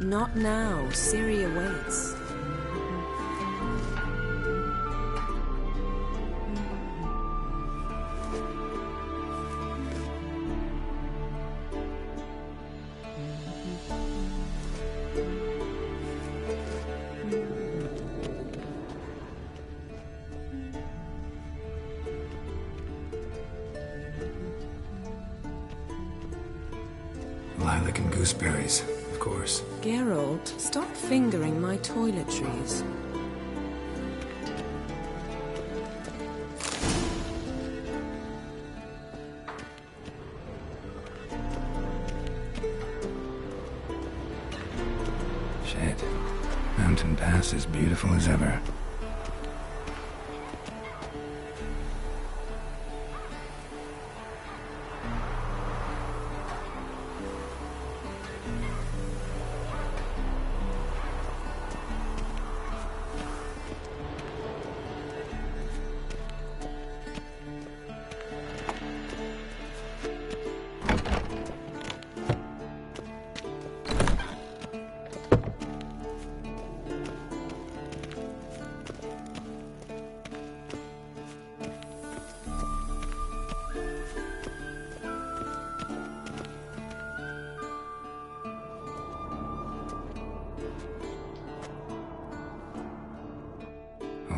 Not now. Ciri awaits. Lilac and gooseberries, of course. Geralt, stop fingering my toiletries. Shit. Mountain Pass is beautiful as ever.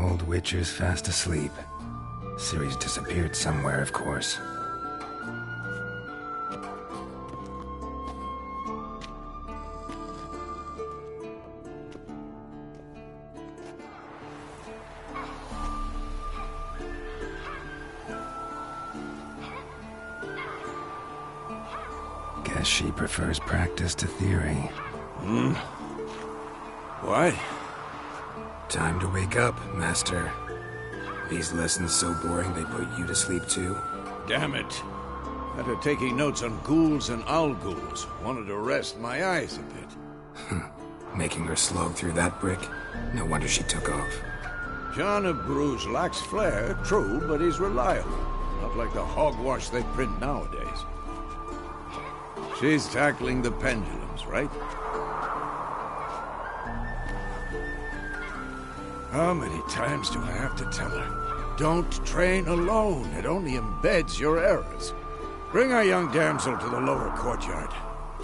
Old Witcher's fast asleep. Ciri's disappeared somewhere, of course. Guess she prefers practice to theory. What? Time to wake up, Master. These lessons so boring they put you to sleep too? Damn it. After taking notes on ghouls and owl ghouls, wanted to rest my eyes a bit. Making her slog through that brick? No wonder she took off. John of Bruges lacks flair, true, but he's reliable. Not like the hogwash they print nowadays. She's tackling the pendulums, right? How many times do I have to tell her? Don't train alone. It only embeds your errors. Bring our young damsel to the lower courtyard.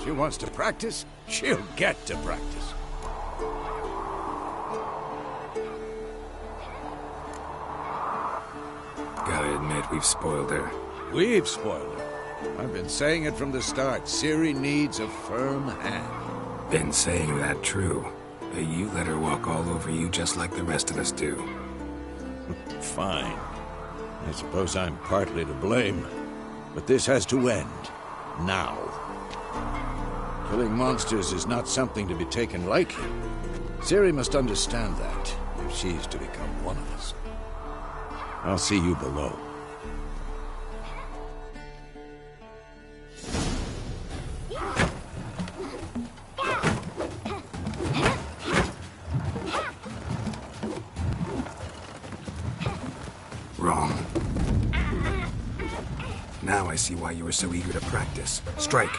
She wants to practice, she'll get to practice. Gotta admit, we've spoiled her. We've spoiled her. I've been saying it from the start. Ciri needs a firm hand. Been saying that true. But you let her walk all over you just like the rest of us do. Fine. I suppose I'm partly to blame. But this has to end. Now. Killing monsters is not something to be taken lightly. Ciri must understand that, if she's to become one of us. I'll see you below. Wrong. Now I see why you were so eager to practice. Strike.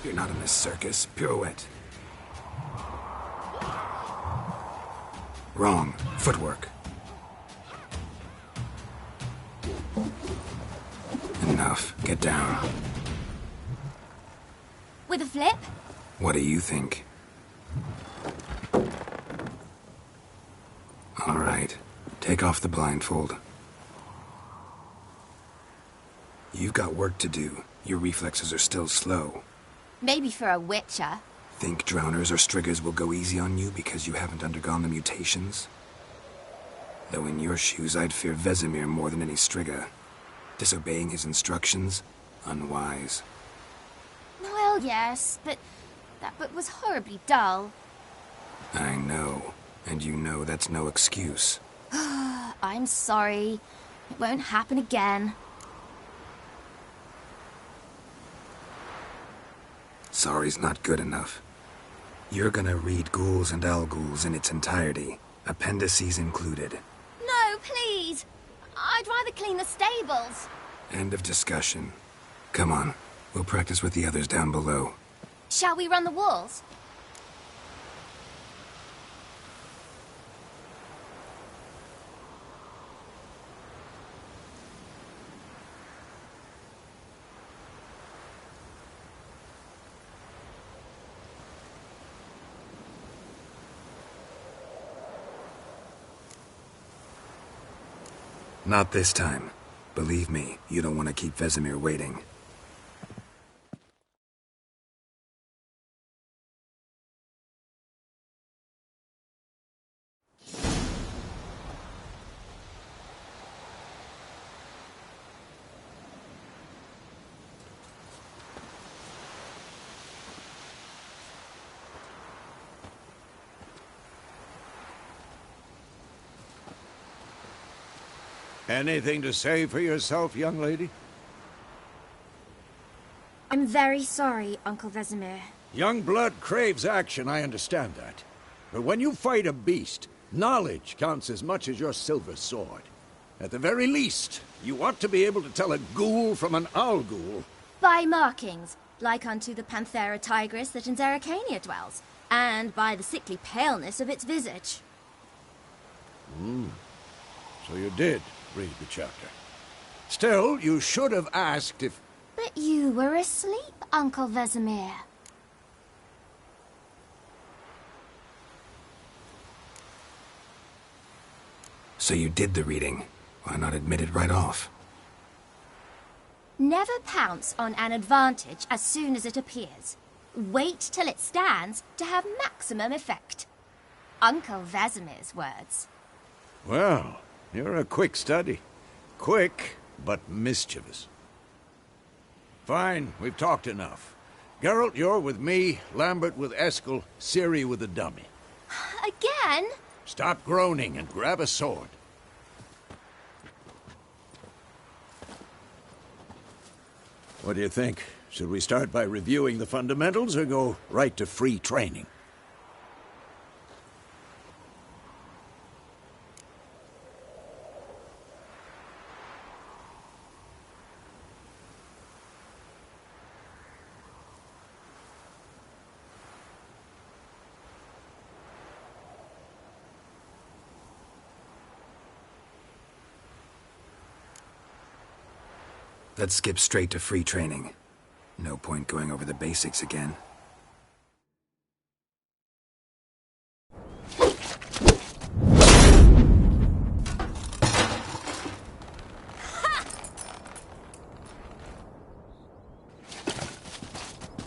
You're not in this circus. Pirouette. Wrong. Footwork. Enough. Get down. With a flip? What do you think? All right. Take off the blindfold. You've got work to do. Your reflexes are still slow. Maybe for a witcher. Think drowners or striggers will go easy on you because you haven't undergone the mutations? Though in your shoes, I'd fear Vesemir more than any strigger. Disobeying his instructions? Unwise. Well, yes, but that book was horribly dull. I know. And you know that's no excuse. I'm sorry. It won't happen again. Sorry's not good enough. You're gonna read Ghouls and Al-Ghouls in its entirety, appendices included. No, please! I'd rather clean the stables. End of discussion. Come on, we'll practice with the others down below. Shall we run the walls? Not this time. Believe me, you don't want to keep Vesemir waiting. Anything to say for yourself, young lady? I'm very sorry, Uncle Vesemir. Young blood craves action, I understand that. But when you fight a beast, knowledge counts as much as your silver sword. At the very least, you ought to be able to tell a ghoul from an Al-Ghul. By markings, like unto the Panthera tigris that in Zerrikania dwells, and by the sickly paleness of its visage. So you did read the chapter. Still, you should have asked if... But you were asleep, Uncle Vesemir. So you did the reading. Why not admit it right off? Never pounce on an advantage as soon as it appears. Wait till it stands to have maximum effect. Uncle Vesemir's words. Well, you're a quick study. Quick, but mischievous. Fine, we've talked enough. Geralt, you're with me, Lambert with Eskel, Ciri with the dummy. Again? Stop groaning and grab a sword. What do you think? Should we start by reviewing the fundamentals or go right to free training? Let's skip straight to free training. No point going over the basics again.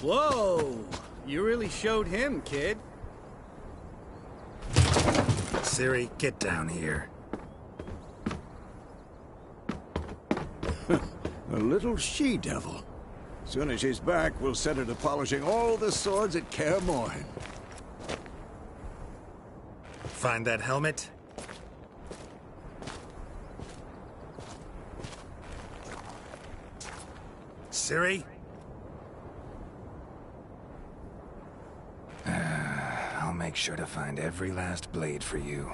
Whoa! You really showed him, kid. Ciri, get down here. A little she-devil. Soon as she's back, we'll set her to polishing all the swords at Kaer Morhen. Find that helmet? Ciri? I'll make sure to find every last blade for you.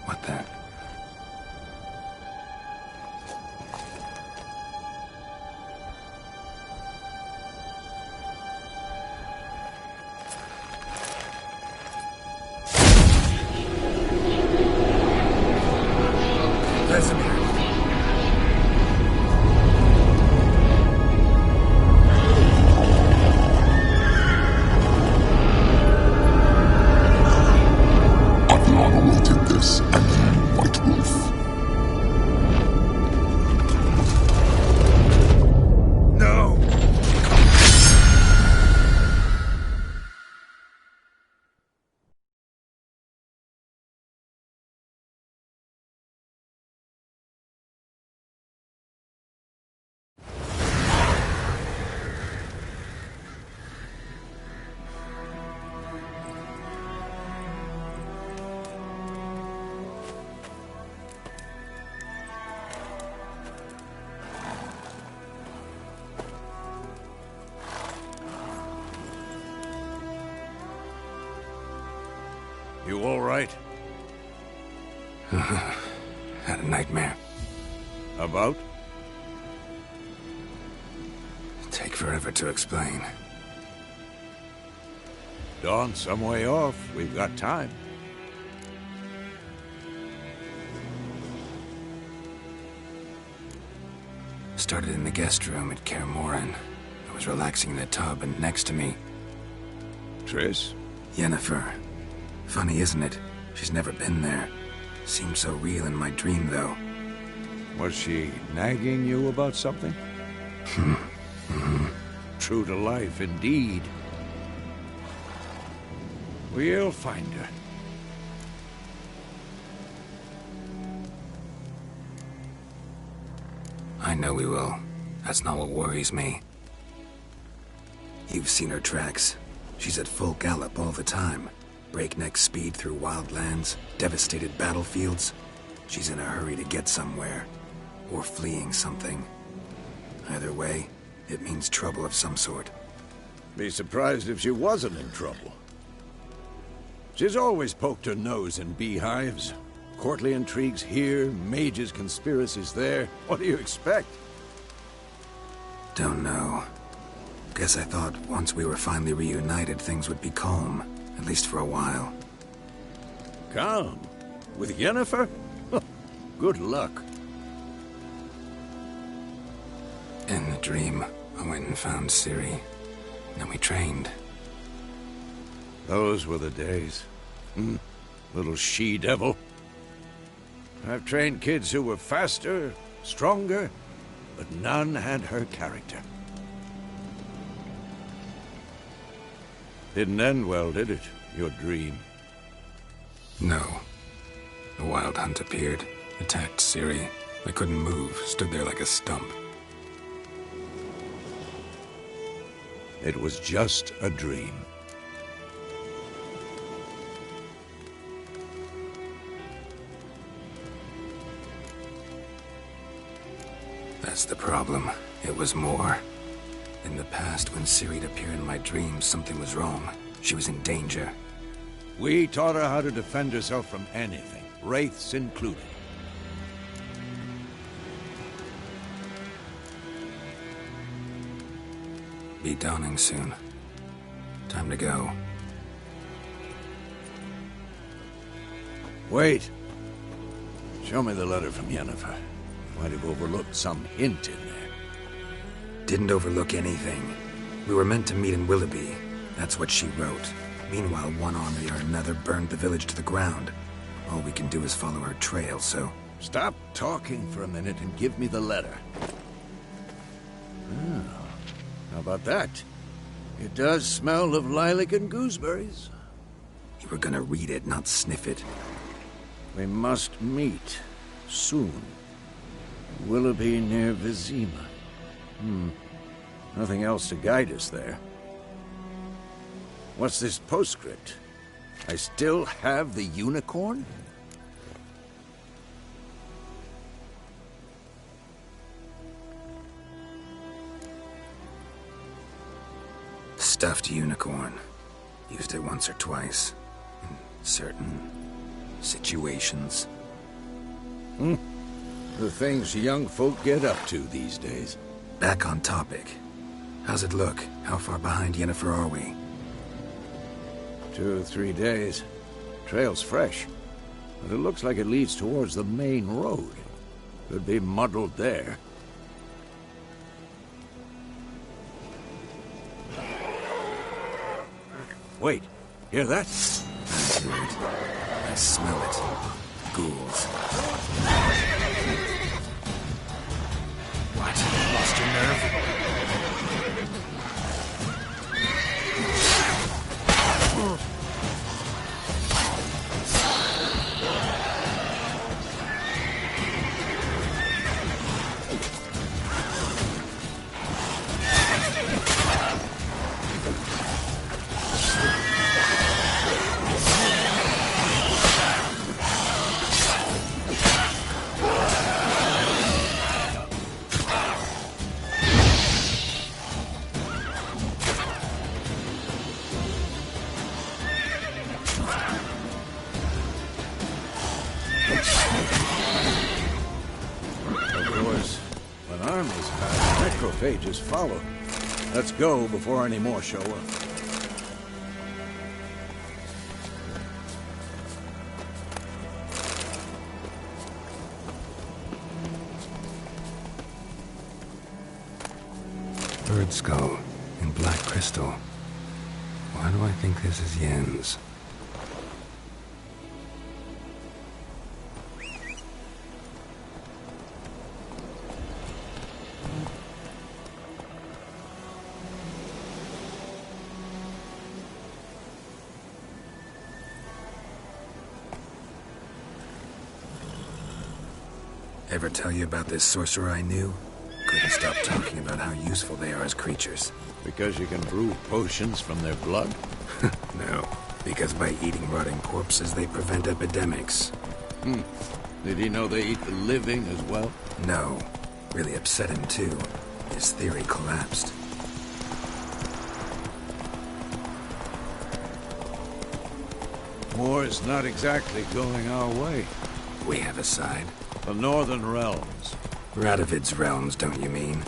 What then? You all right? Had a nightmare. About? Take forever to explain. Dawn's some way off. We've got time. Started in the guest room at Kaer Morhen. I was relaxing in the tub, and next to me, Triss? Yennefer. Funny, isn't it? She's never been there. Seemed so real in my dream, though. Was she nagging you about something? True to life, indeed. We'll find her. I know we will. That's not what worries me. You've seen her tracks. She's at full gallop all the time. Breakneck speed through wildlands, devastated battlefields. She's in a hurry to get somewhere. Or fleeing something. Either way, it means trouble of some sort. Be surprised if she wasn't in trouble. She's always poked her nose in beehives. Courtly intrigues here, mages' conspiracies there. What do you expect? Don't know. Guess I thought once we were finally reunited, things would be calm. At least for a while. Calm? With Yennefer? Good luck. In the dream, I went and found Ciri. Then we trained. Those were the days. Little she-devil. I've trained kids who were faster, stronger, but none had her character. Didn't end well, did it? Your dream? No. The Wild Hunt appeared, attacked Ciri. I couldn't move, stood there like a stump. It was just a dream. That's the problem. It was more. In the past, when Ciri'd appear in my dreams, something was wrong. She was in danger. We taught her how to defend herself from anything, wraiths included. Be dawning soon. Time to go. Wait. Show me the letter from Yennefer. Might have overlooked some hint in there. Didn't overlook anything. We were meant to meet in Willoughby. That's what she wrote. Meanwhile, one army or another burned the village to the ground. All we can do is follow her trail, so... Stop talking for a minute and give me the letter. How about that? It does smell of lilac and gooseberries. You were gonna read it, not sniff it. We must meet. Soon. Willoughby near Vizima. Nothing else to guide us there. What's this postscript? I still have the unicorn? Stuffed unicorn. Used it once or twice. In certain situations. The things young folk get up to these days. Back on topic. How's it look? How far behind Yennefer are we? 2 or 3 days. Trail's fresh. But it looks like it leads towards the main road. Could be muddled there. Wait, hear that? I hear it. I smell it. Ghouls. What? Lost your nerve? armies pass, necrophages follow. Let's go before any more show up. Bird skull in black crystal. Why do I think this is Yen's? Ever tell you about this sorcerer I knew? Couldn't stop talking about how useful they are as creatures. Because you can brew potions from their blood? No, because by eating rotting corpses, they prevent epidemics. Did he know they eat the living as well? No. Really upset him, too. His theory collapsed. War's not exactly going our way. We have a side. The Northern Realms. Radovid's realms, don't you mean?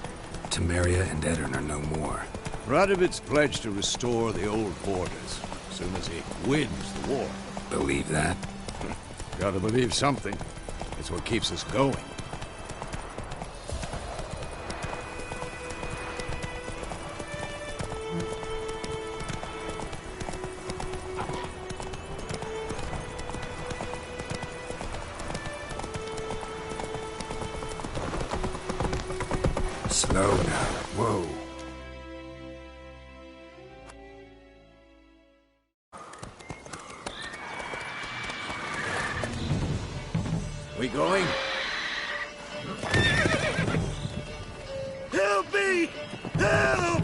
Temeria and Edirn are no more. Radovid's pledged to restore the old borders as soon as he wins the war. Believe that? Gotta believe something. It's what keeps us going. Slow now. Whoa. We going? Help me! Help!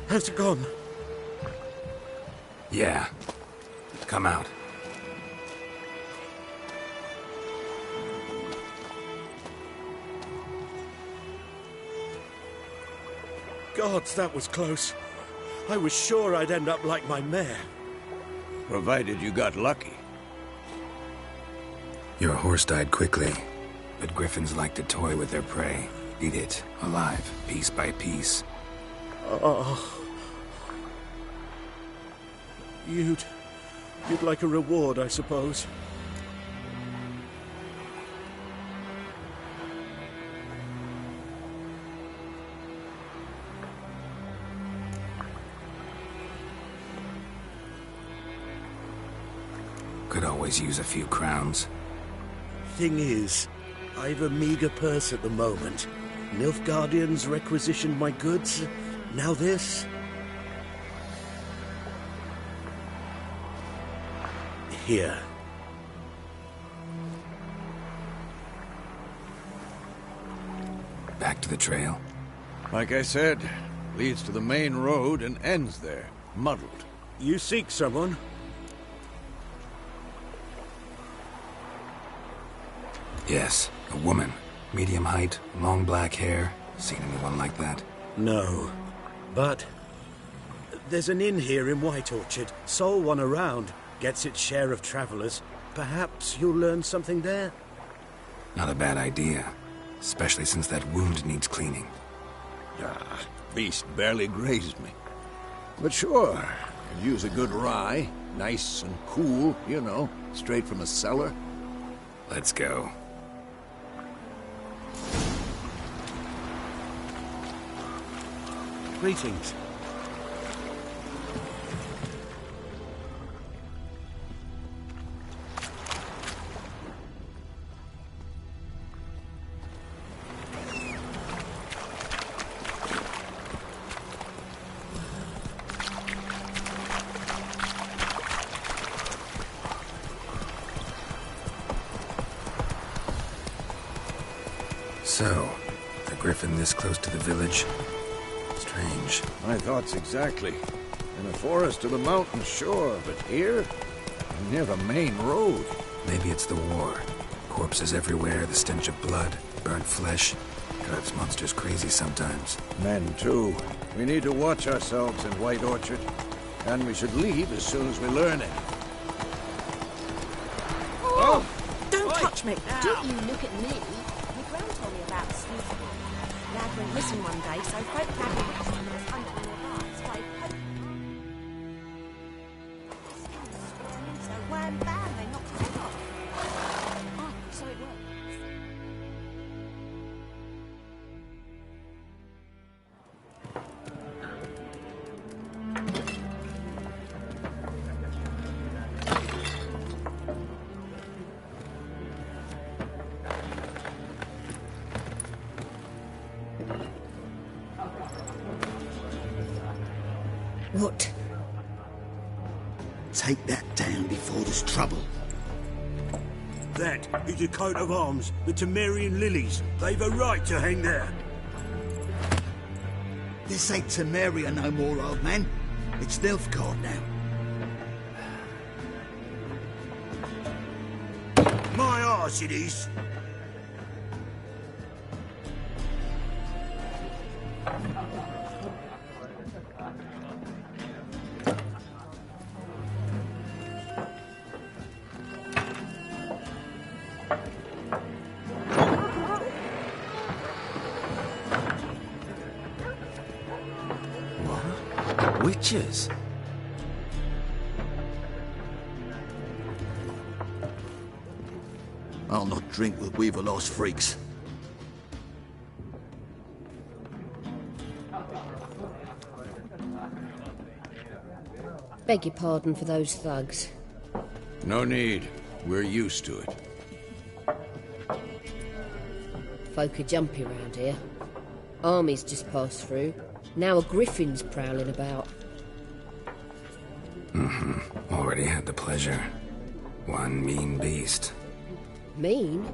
Has it gone? Yeah. Come out. Gods, that was close. I was sure I'd end up like my mare. Provided you got lucky. Your horse died quickly, but griffins like to toy with their prey. Eat it, alive, piece by piece. Oh. You'd like a reward, I suppose. Could always use a few crowns. Thing is, I've a meager purse at the moment. Nilfgaardians requisitioned my goods. Now this. Here. Back to the trail. Like I said, leads to the main road and ends there, muddled. You seek someone? Yes, a woman. Medium height, long black hair. Seen anyone like that? No. But there's an inn here in White Orchard. Sole one around. Gets its share of travelers. Perhaps you'll learn something there? Not a bad idea. Especially since that wound needs cleaning. Beast barely grazed me. But sure, could use a good rye. Nice and cool, you know, straight from a cellar. Let's go. Greetings. So, a griffin this close to the village? Strange. My thoughts exactly. In a forest or the mountain, sure, but here? Near the main road. Maybe it's the war. Corpses everywhere, the stench of blood, burnt flesh. Drives monsters crazy sometimes. Men, too. We need to watch ourselves in White Orchard. And we should leave as soon as we learn it. Oh! Don't touch me! Don't you look at me. My gran told me about the sleuth. Lad went missing one day, so folk found him resting in his hunting in the barn. So wham bam, they knocked him off. Oh, so it works. What? Take that down before there's trouble. That is a coat of arms, the Temerian lilies. They've a right to hang there. This ain't Temeria no more, old man. It's Nilfgaard now. My arse it is. Witches? I'll not drink with Weaverlost freaks. Beg your pardon for those thugs. No need. We're used to it. Folk are jumpy around here. Armies just passed through. Now a griffin's prowling about. Already had the pleasure. One mean beast. Mean?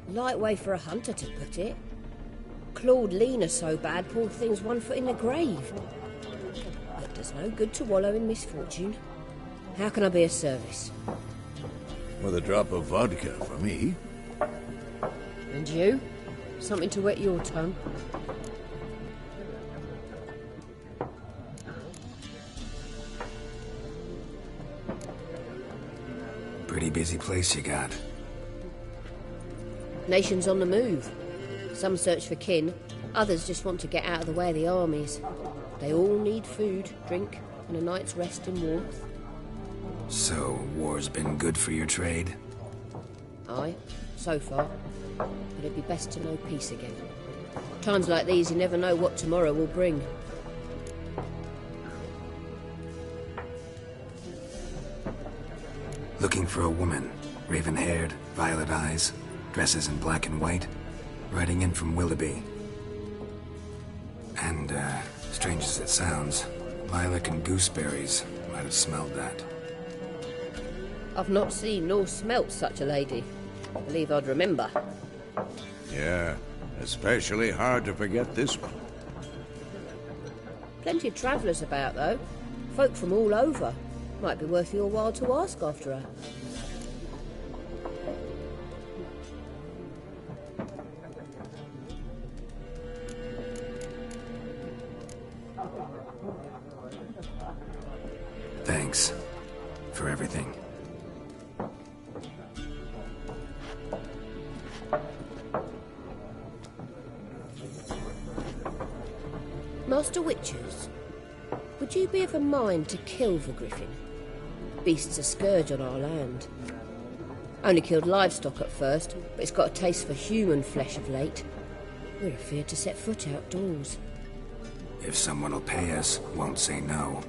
Light way for a hunter to put it. Clawed Lena so bad, poor thing's 1 foot in the grave. It does no good to wallow in misfortune. How can I be of service? With a drop of vodka for me. And you? Something to wet your tongue? Pretty busy place you got. Nations on the move. Some search for kin, others just want to get out of the way of the armies. They all need food, drink, and a night's rest and warmth. So, war's been good for your trade? Aye, so far. But it'd be best to know peace again. Times like these, you never know what tomorrow will bring. Looking for a woman. Raven-haired, violet eyes, dresses in black and white. Riding in from Willoughby. And, strange as it sounds, lilac and gooseberries might have smelled that. I've not seen nor smelt such a lady. I believe I'd remember. Yeah, especially hard to forget this one. Plenty of travellers about, though. Folk from all over. Might be worth your while to ask after her. Thanks for everything. Master Witchers, would you be of a mind to kill the griffin? Beast's a scourge on our land. Only killed livestock at first, but it's got a taste for human flesh of late. We're afeard to set foot outdoors. If someone will pay us, won't say no.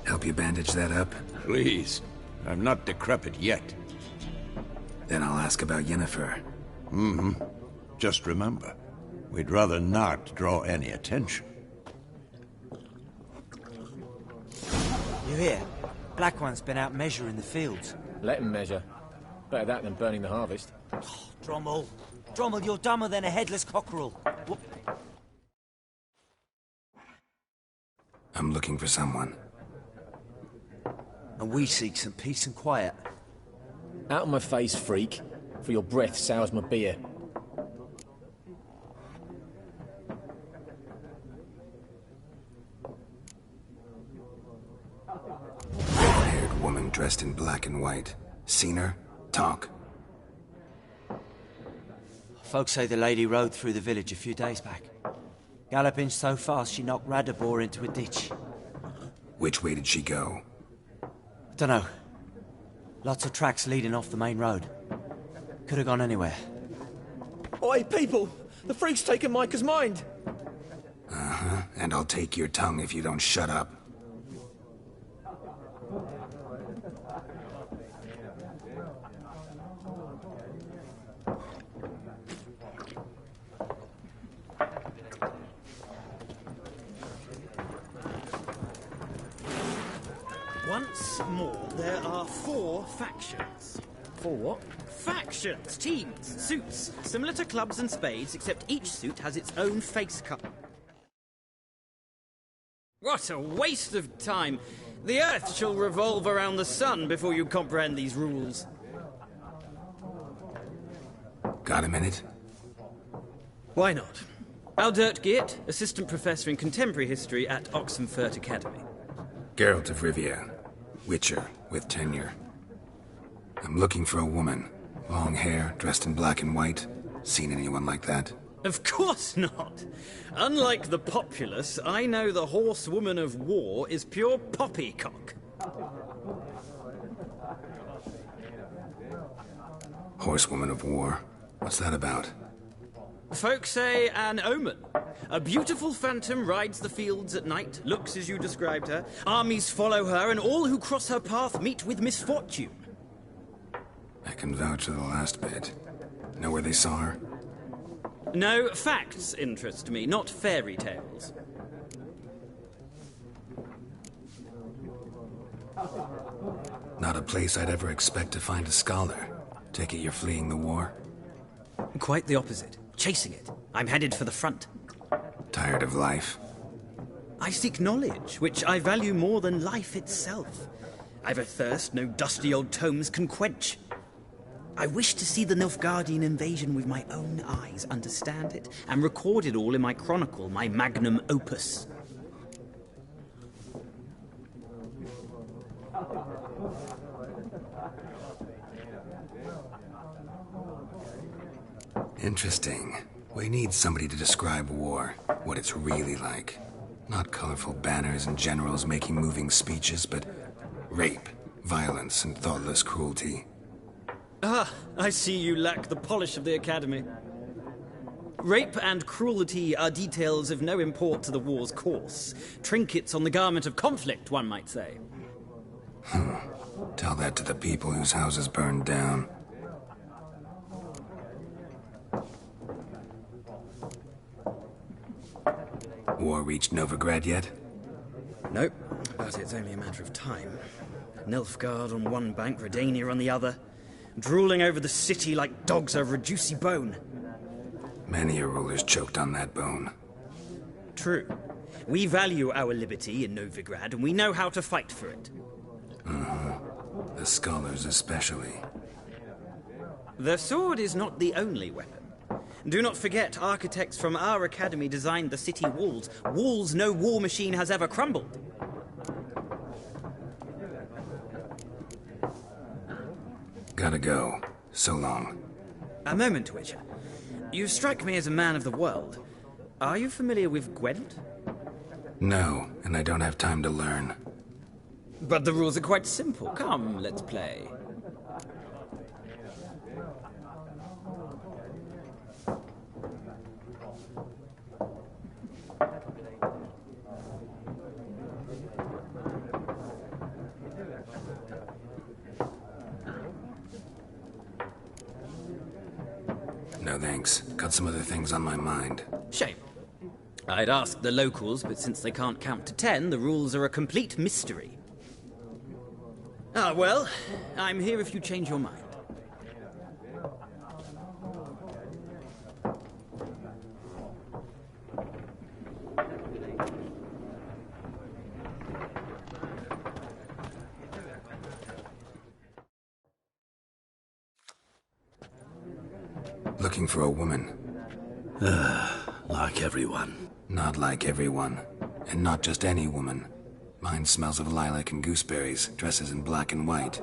Help you bandage that up? Please. I'm not decrepit yet. Then I'll ask about Yennefer. Just remember, We'd rather not draw any attention. You hear? Black One's been out measuring the fields. Let him measure. Better that than burning the harvest. Oh, Drommel. Drommel, you're dumber than a headless cockerel. I'm looking for someone. And we seek some peace and quiet. Out of my face, freak. For your breath sours my beer. Red-haired woman dressed in black and white. Seen her? Talk. Folks say the lady rode through the village a few days back. Galloping so fast she knocked Radabor into a ditch. Which way did she go? Dunno. Lots of tracks leading off the main road. Could have gone anywhere. Oi, people! The freak's taken Micah's mind! Uh-huh. And I'll take your tongue if you don't shut up. Once more, there are 4 factions. 4 what? Factions, teams, suits, similar to clubs and spades, except each suit has its own face cut. What a waste of time! The Earth shall revolve around the sun before you comprehend these rules. Got a minute? Why not? Aldert Geert, Assistant Professor in Contemporary History at Oxenfurt Academy. Geralt of Rivia. Witcher, with tenure. I'm looking for a woman. Long hair, dressed in black and white. Seen anyone like that? Of course not! Unlike the populace, I know the horsewoman of war is pure poppycock. Horsewoman of war? What's that about? Folk say an omen. A beautiful phantom rides the fields at night, looks as you described her. Armies follow her, and all who cross her path meet with misfortune. I can vouch for the last bit. Know where they saw her? No, facts interest me, not fairy tales. Not a place I'd ever expect to find a scholar. Take it you're fleeing the war? Quite the opposite. Chasing it. I'm headed for the front. Tired of life? I seek knowledge, which I value more than life itself. I've a thirst no dusty old tomes can quench. I wish to see the Nilfgaardian invasion with my own eyes, understand it, and record it all in my chronicle, my magnum opus. Interesting. We need somebody to describe war, what it's really like. Not colorful banners and generals making moving speeches, but rape, violence, and thoughtless cruelty. Ah, I see you lack the polish of the Academy. Rape and cruelty are details of no import to the war's course. Trinkets on the garment of conflict, one might say. Tell that to the people whose houses burned down. War reached Novigrad yet? Nope, but it's only a matter of time. Nilfgaard on one bank, Redania on the other, drooling over the city like dogs over a juicy bone. Many a ruler's choked on that bone. True. We value our liberty in Novigrad, and we know how to fight for it. The scholars especially. The sword is not the only weapon. Do not forget, architects from our academy designed the city walls. Walls no war machine has ever crumbled. Gotta go. So long. A moment, Witcher. You strike me as a man of the world. Are you familiar with Gwent? No, and I don't have time to learn. But the rules are quite simple. Come, let's play. No thanks. Got some other things on my mind. Shame. I'd ask the locals, but since they can't count to 10, the rules are a complete mystery. Ah, well, I'm here if you change your mind. Looking for a woman. Like everyone. Not like everyone. And not just any woman. Mine smells of lilac and gooseberries, dresses in black and white.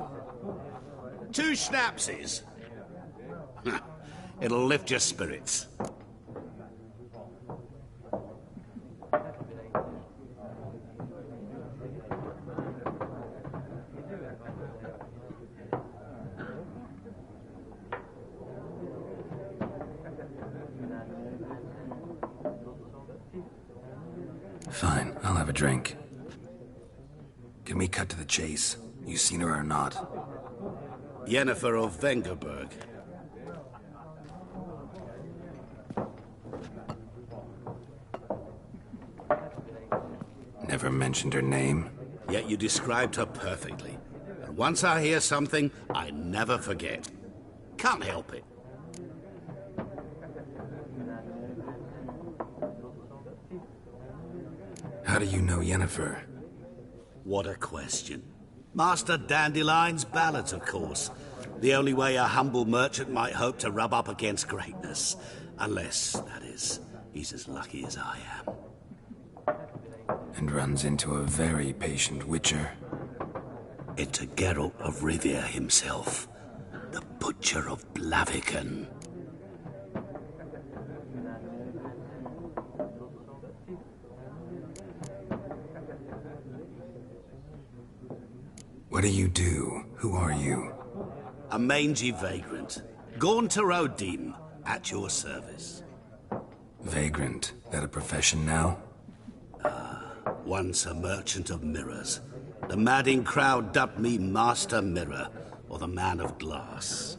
2 schnapsies. It'll lift your spirits. Fine, I'll have a drink. Can we cut to the chase? You seen her or not? Yennefer of Vengerberg. Never mentioned her name. Yet you described her perfectly. And once I hear something, I never forget. Can't help it. How do you know Yennefer? What a question. Master Dandelion's ballads, of course. The only way a humble merchant might hope to rub up against greatness. Unless, that is, he's as lucky as I am. And runs into a very patient witcher. Into Geralt of Rivia himself. The Butcher of Blaviken. What do you do? Who are you? A mangy vagrant. Gaunter O'Deem, at your service. Vagrant? That a profession now? Once a merchant of mirrors. The madding crowd dubbed me Master Mirror, or the Man of Glass.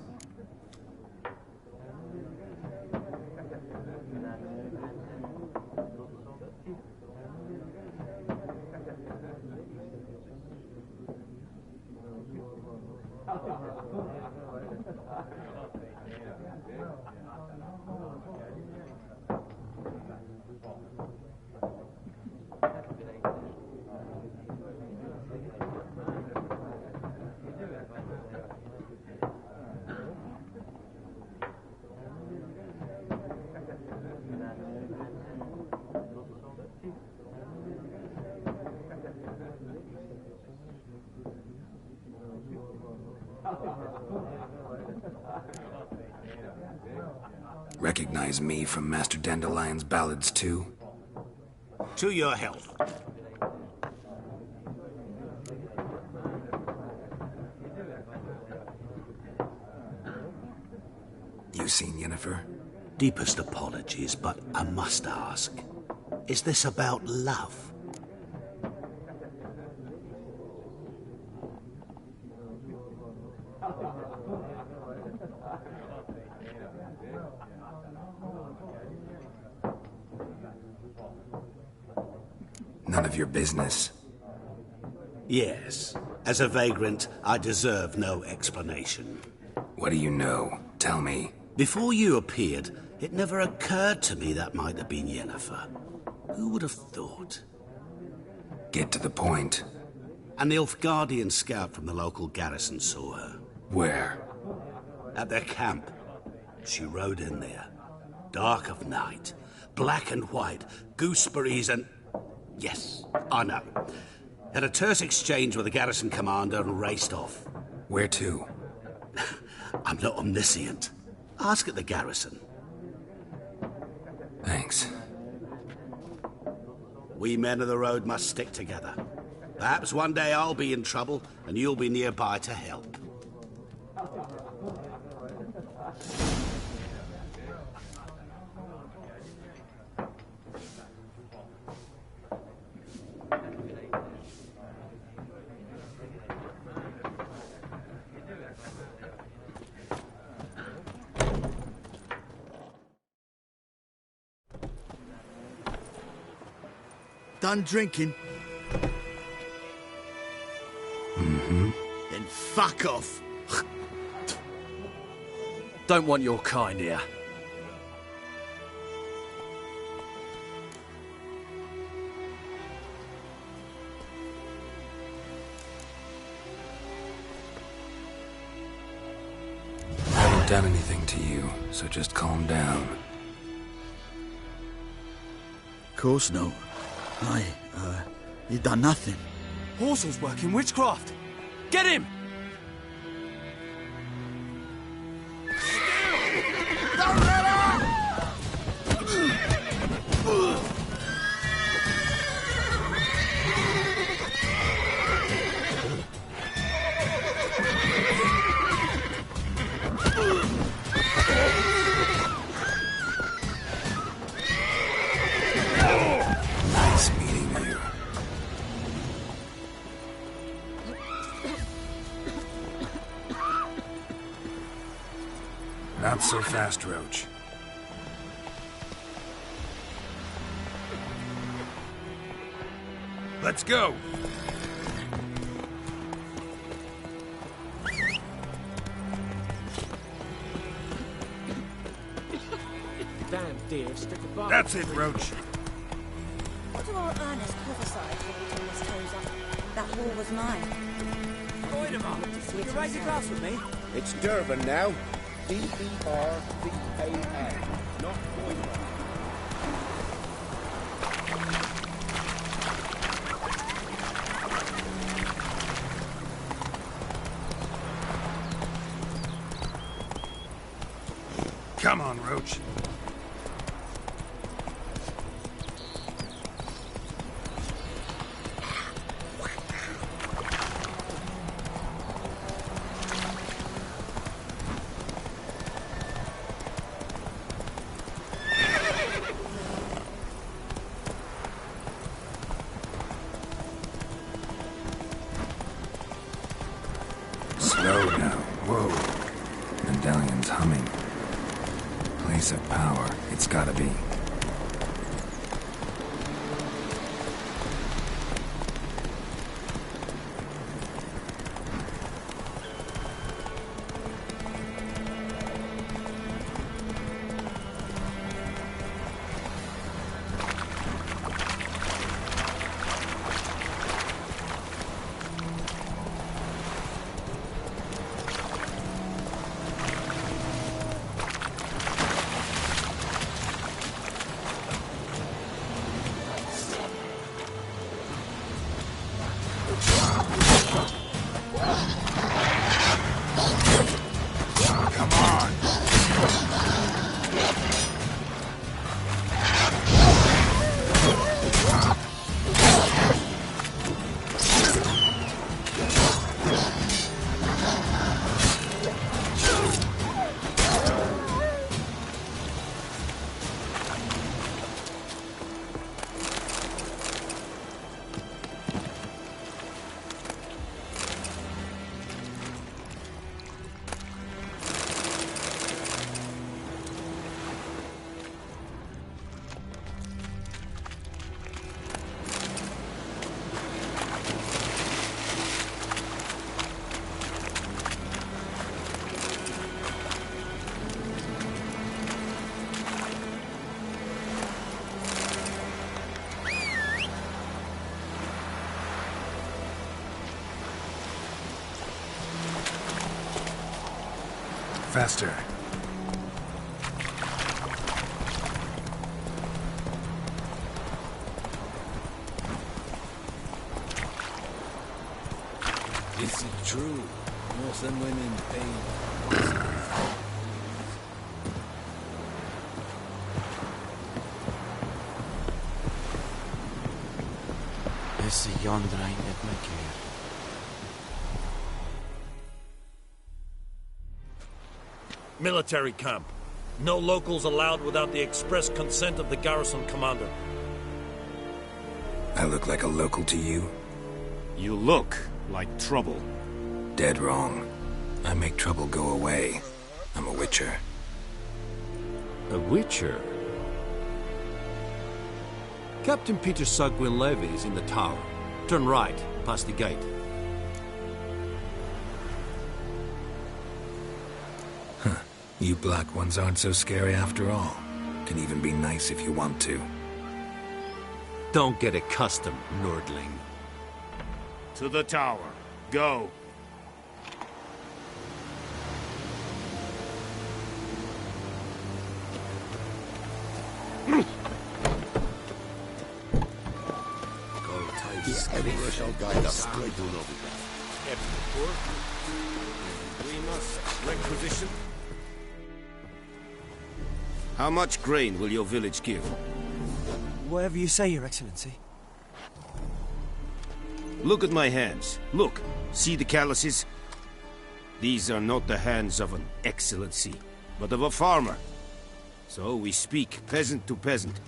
Recognize me from Master Dandelion's ballads, too? To your health. You seen Yennefer? Deepest apologies, but I must ask. Is this about love? None of your business. Yes. As a vagrant, I deserve no explanation. What do you know? Tell me. Before you appeared, it never occurred to me that might have been Yennefer. Who would have thought? Get to the point. An Nilfgaardian scout from the local garrison saw her. Where? At their camp. She rode in there. Dark of night. Black and white. Gooseberries and... Yes, I know. Had a terse exchange with the garrison commander and raced off. Where to? I'm not omniscient. Ask at the garrison. Thanks. We men of the road must stick together. Perhaps one day I'll be in trouble and you'll be nearby to help. Done drinking? Mm-hmm. Then fuck off. Don't want your kind here. I haven't done anything to you, so just calm down. Of course not. You done nothing. Horsel's working witchcraft. Get him! Nice meeting you. Not so fast, Roach. Let's go! Damn deer, stick a bark. That's it, Roach. What do our earnest prophesied when we turned his toes up? That wall was mine. Wait a moment. Would you raise your glass with me? It's Durban now. D-E-R-V-A-N. Not Coimbra. Come on, Roach. Slow now. Whoa. Medallion's humming. Place of power. It's gotta be. Faster. Is it true? Most and women pay. Is the yonder ain't at my care. Military camp. No locals allowed without the express consent of the garrison commander. I look like a local to you? You look like trouble. Dead wrong. I make trouble go away. I'm a witcher. A witcher? Captain Peter Sugwin Levy is in the tower. Turn right, past the gate. Huh. You black ones aren't so scary after all. Can even be nice if you want to. Don't get accustomed, nerdling. To the tower. Go. Anywhere shall guide us straight to We must requisition. How much grain will your village give? Whatever you say, Your Excellency. Look at my hands. Look. See the calluses? These are not the hands of an excellency, but of a farmer. So we speak peasant to peasant.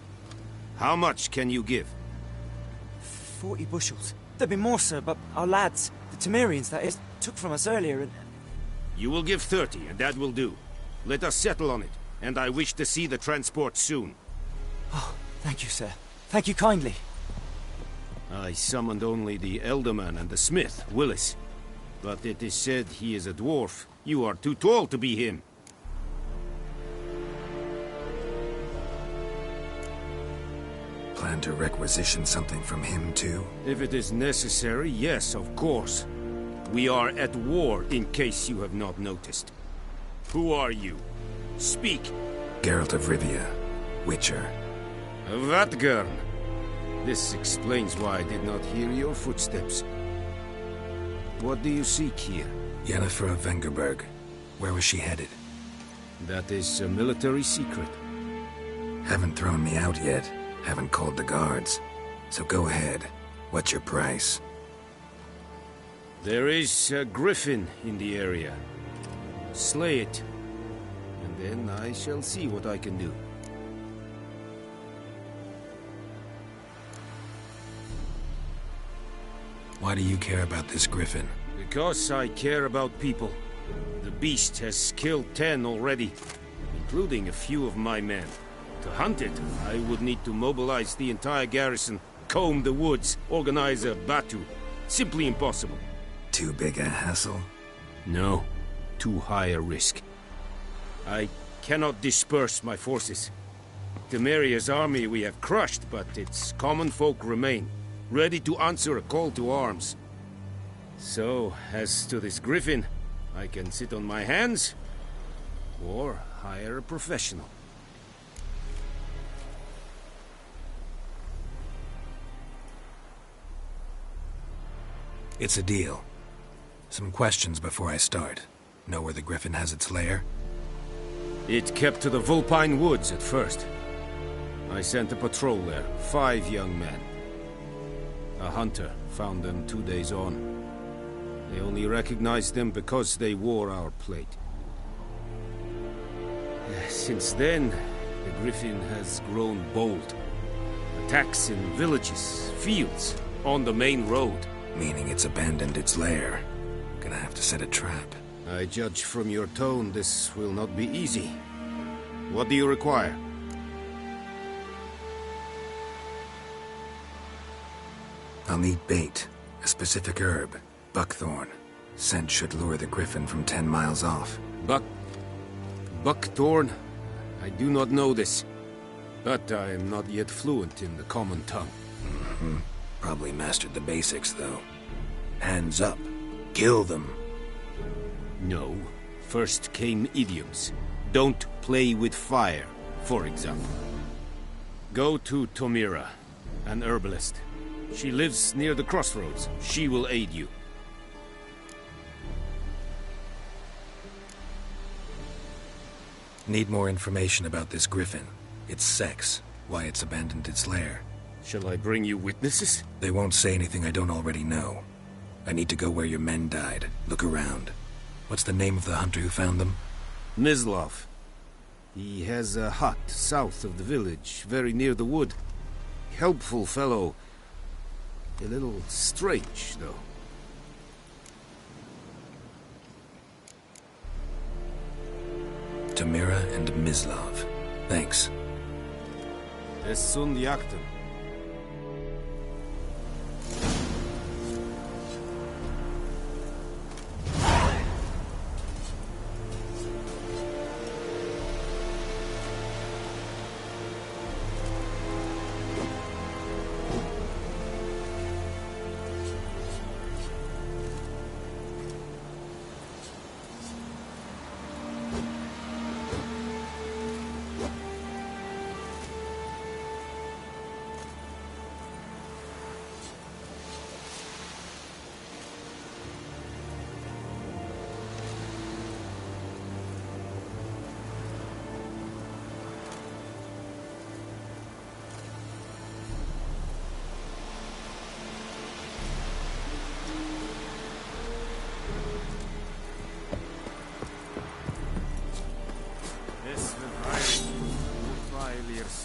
How much can you give? 40 bushels. There'd be more, sir, but our lads, the Temerians, that is, took from us earlier and... You will give 30, and that will do. Let us settle on it, and I wish to see the transport soon. Oh, thank you, sir. Thank you kindly. I summoned only the Elderman and the smith, Willis. But it is said he is a dwarf. You are too tall to be him. Plan to requisition something from him, too? If it is necessary, yes, of course. We are at war, in case you have not noticed. Who are you? Speak. Geralt of Rivia, Witcher. Vatgern. This explains why I did not hear your footsteps. What do you seek here? Yennefer of Vengerberg. Where was she headed? That is a military secret. Haven't thrown me out yet. Haven't called the guards. So go ahead. What's your price? There is a griffin in the area. Slay it. And then I shall see what I can do. Why do you care about this griffin? Because I care about people. The beast has killed 10 already, including a few of my men. To hunt it, I would need to mobilize the entire garrison, comb the woods, organize a batu. Simply impossible. Too big a hassle? No. Too high a risk. I cannot disperse my forces. Temeria's army we have crushed, but its common folk remain, ready to answer a call to arms. So, as to this griffin, I can sit on my hands, or hire a professional. It's a deal. Some questions before I start. Know where the griffin has its lair? It kept to the Vulpine Woods at first. I sent a patrol there, 5 young men. A hunter found them 2 days on. They only recognized them because they wore our plate. Since then, the griffin has grown bold. Attacks in villages, fields, on the main road. Meaning it's abandoned its lair. Gonna have to set a trap. I judge from your tone this will not be easy. What do you require? I'll need bait. A specific herb. Buckthorn. Scent should lure the griffin from 10 miles off. Buckthorn? I do not know this. But I am not yet fluent in the common tongue. Mm-hmm. Probably mastered the basics, though. Hands up. Kill them. No. First came idioms. Don't play with fire, for example. Go to Tomira, an herbalist. She lives near the crossroads. She will aid you. Need more information about this griffin. Its sex. Why it's abandoned its lair. Shall I bring you witnesses? They won't say anything I don't already know. I need to go where your men died. Look around. What's the name of the hunter who found them? Mislav. He has a hut south of the village, very near the wood. Helpful fellow. A little strange, though. Tomira and Mislav. Thanks. Es sund jakten.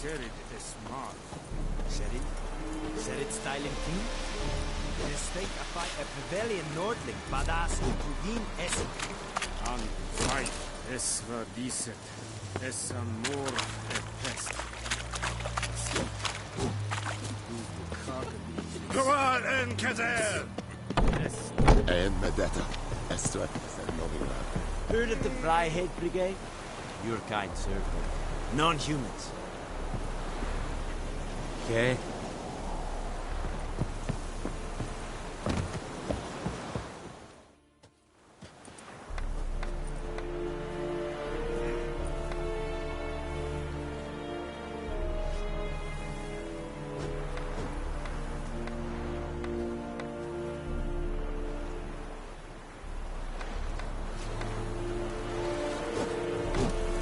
Sherid is smart. Sherid styling king? The state a fight a Pavilion Nordling, badass Ukudin Essen. An fight, es war dieser. Es amor pest. Quad and Kazel! And Medetta. Estra Heard of the Fryhead Brigade? Your kind served them. Non-humans. Okay.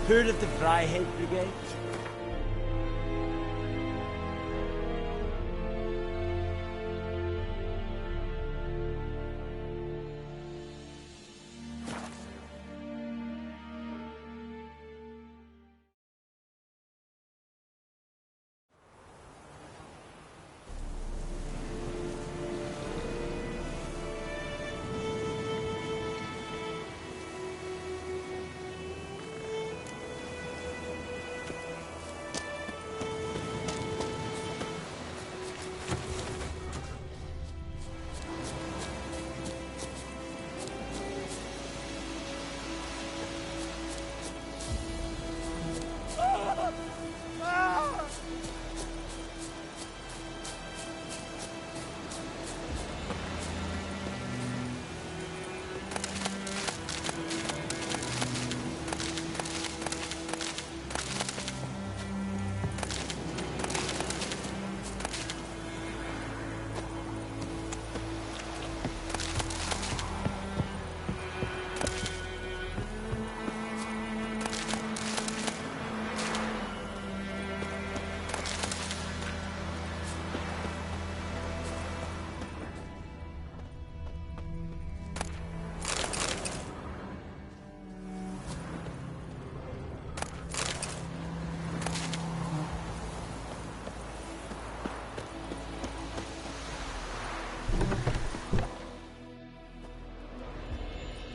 Heard of the Fryhead Brigade?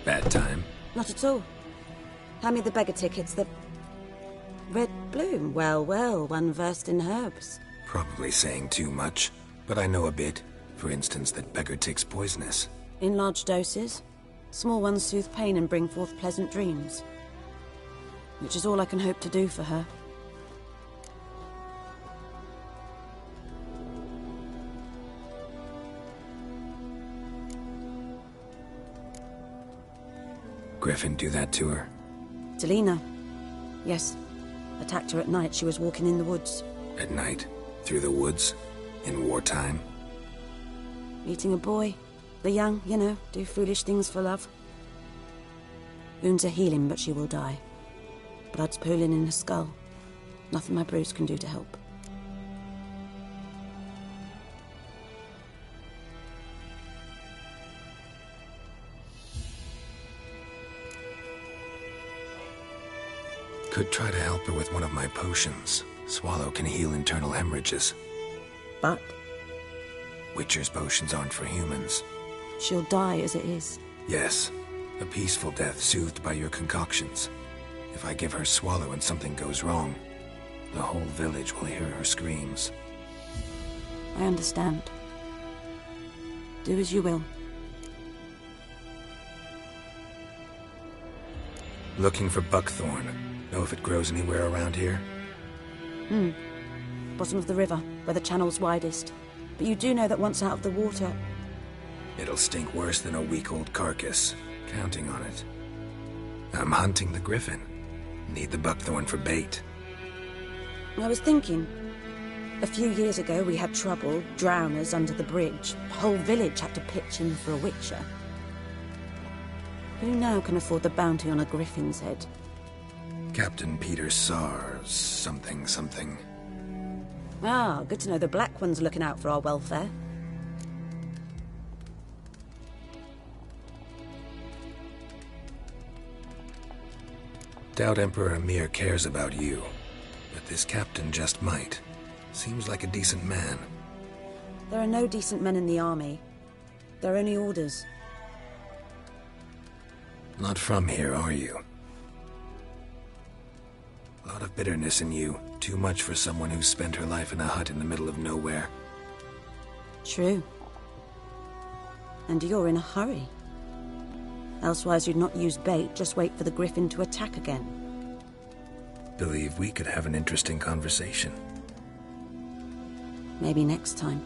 Bad time? Not at all. Hand me the beggar tickets, the... Red Bloom. Well, well, one versed in herbs. Probably saying too much, but I know a bit. For instance, that beggar tick's poisonous. In large doses. Small ones soothe pain and bring forth pleasant dreams. Which is all I can hope to do for her. Griffin do that to her? Delina. Yes. Attacked her at night. She was walking in the woods. At night? Through the woods? In wartime? Meeting a boy. The young, you know, do foolish things for love. Wounds are healing, but she will die. Blood's pooling in her skull. Nothing my brews can do to help. Could try to help her with one of my potions. Swallow can heal internal hemorrhages. But? Witcher's potions aren't for humans. She'll die as it is. Yes. A peaceful death soothed by your concoctions. If I give her Swallow and something goes wrong, the whole village will hear her screams. I understand. Do as you will. Looking for buckthorn. Know if it grows anywhere around here? Bottom of the river, where the channel's widest. But you do know that once out of the water... It'll stink worse than a week-old carcass. Counting on it. I'm hunting the griffin. Need the buckthorn for bait. I was thinking... A few years ago we had trouble, drowners under the bridge. The whole village had to pitch in for a witcher. Who now can afford the bounty on a griffin's head? Captain Peter Sars, something. Ah, good to know the Black One's looking out for our welfare. Doubt Emperor Emhyr cares about you. But but this captain just might. Seems like a decent man. There are no decent men in the army. They're only orders. Not from here, are you? A lot of bitterness in you. Too much for someone who spent her life in a hut in the middle of nowhere. True. And you're in a hurry. Elsewise you'd not use bait, just wait for the griffin to attack again. Believe we could have an interesting conversation. Maybe next time.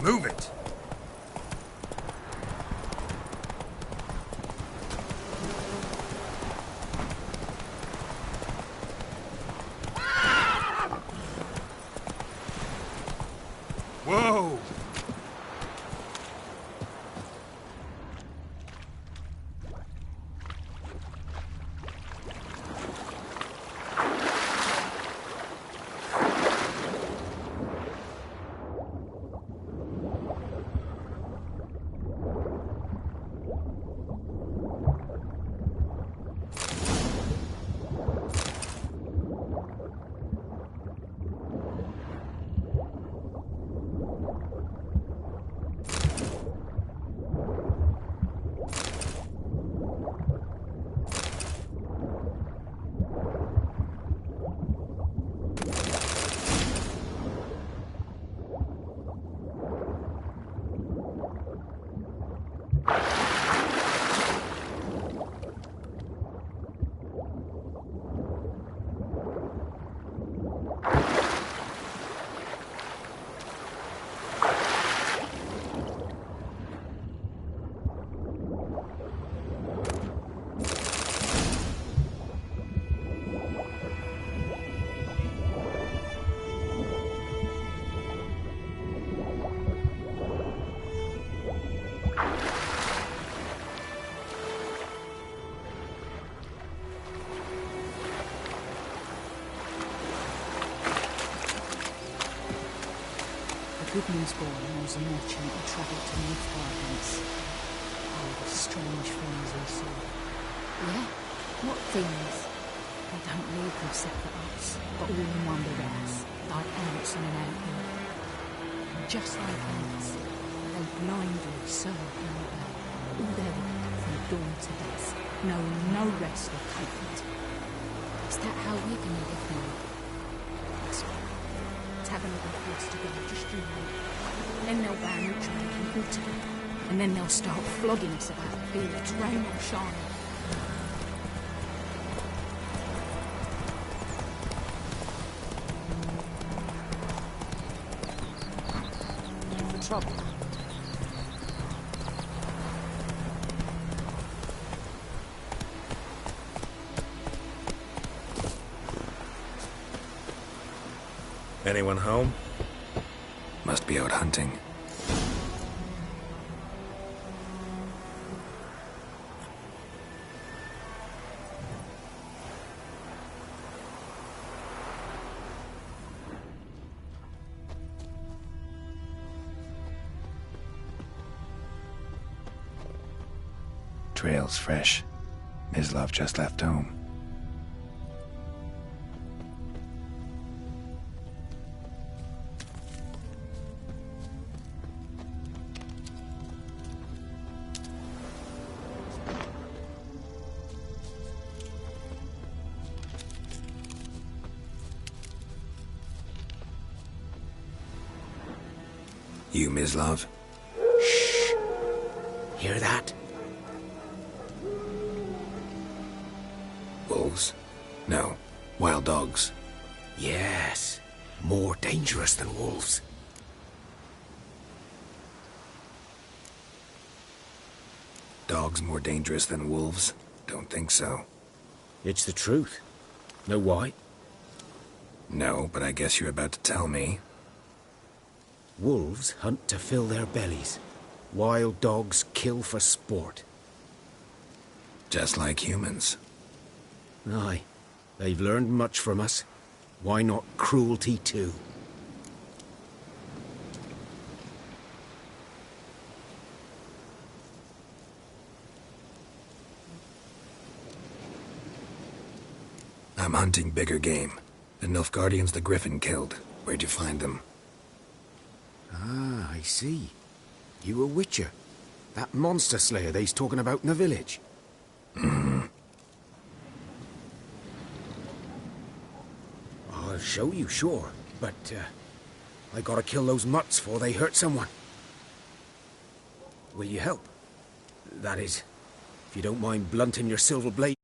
Move it! Whoa! Goodman's boy knows a merchant who travelled to Nilfgaard once. Oh, the strange things he saw. Yeah? What things? They don't live in separate huts, but all in one big house, like ants in an anthill. And just like ants, they blindly serve and obey, all their work from dawn to dusk, knowing no rest or comfort. Is that how we're gonna live now? That's right. Have a little place to go, just you and me. Then they'll ban each other altogether, and then they'll start flogging us about the fields, rain or shine. For trouble. Anyone home? Must be out hunting. Trail's fresh. Mislav just left home. You, Mislav? Shh! Hear that? Wolves? No. Wild dogs. Yes. More dangerous than wolves. Dogs more dangerous than wolves? Don't think so. It's the truth. Know why? No, but I guess you're about to tell me. Wolves hunt to fill their bellies. Wild dogs kill for sport. Just like humans. Aye. They've learned much from us. Why not cruelty too? I'm hunting bigger game. The Nilfgaardians the Griffin killed. Where'd you find them? Ah, I see. You a witcher. That monster slayer they's talking about in the village. Mm-hmm. I'll show you, sure. But, I gotta kill those mutts before they hurt someone. Will you help? That is, if you don't mind blunting your silver blade.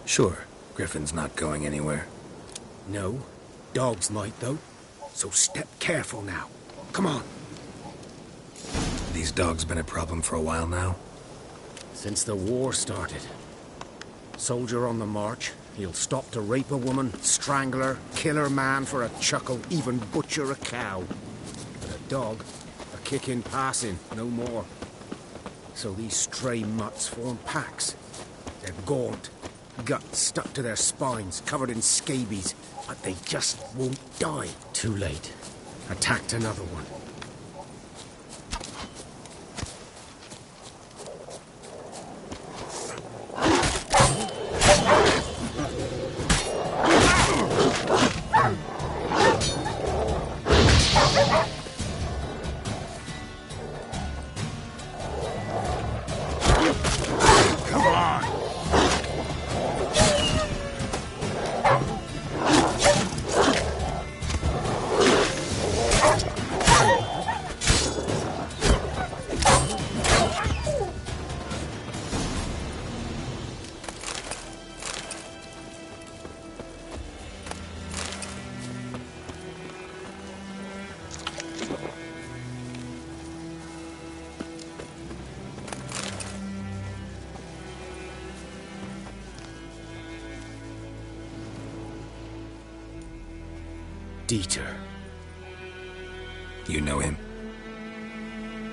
Sure, Griffin's not going anywhere. No, dogs might though. So step careful now. Come on. These dogs been a problem for a while now? Since the war started. Soldier on the march, he'll stop to rape a woman, strangle her, kill her man for a chuckle, even butcher a cow. But a dog, a kick in passing, no more. So these stray mutts form packs. They're gaunt, guts stuck to their spines, covered in scabies, but they just won't die. Too late. Attacked another one. Dieter. You know him?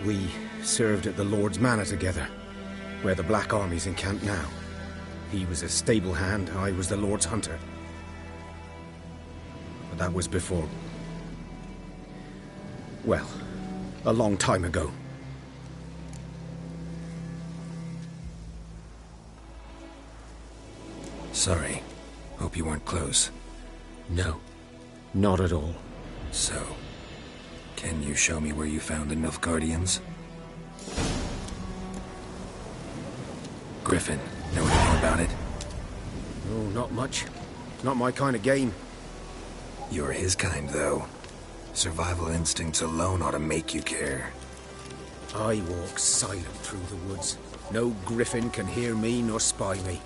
We served at the Lord's Manor together, where the Black Army's encamped now. He was a stable hand, I was the Lord's hunter. But that was before... well, a long time ago. Sorry. Hope you weren't close. No. Not at all. So, can you show me where you found the Nilfgaardians? Griffin, know anything about it? No, not much. Not my kind of game. You're his kind, though. Survival instincts alone ought to make you care. I walk silent through the woods. No Griffin can hear me nor spy me.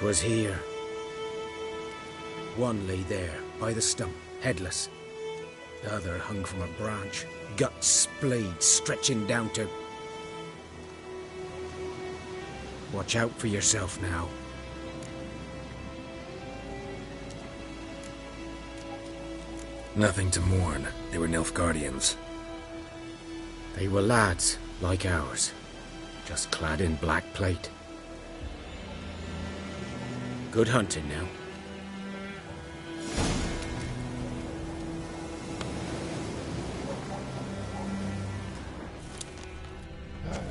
Was here. One lay there, by the stump, headless. The other hung from a branch, guts splayed, stretching down to... Watch out for yourself now. Nothing to mourn. They were Nilfgaardians. They were lads, like ours, just clad in black plate. Good hunting now.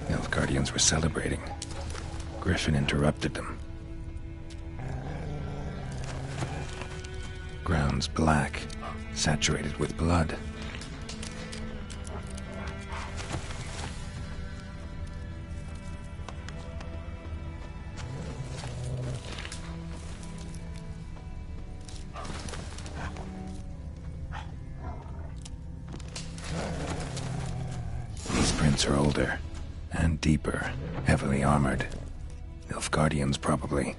Nilfgaardians were celebrating. Griffin interrupted them. Ground's black, saturated with blood. Are older and deeper, heavily armored. Nilfgaardians, probably.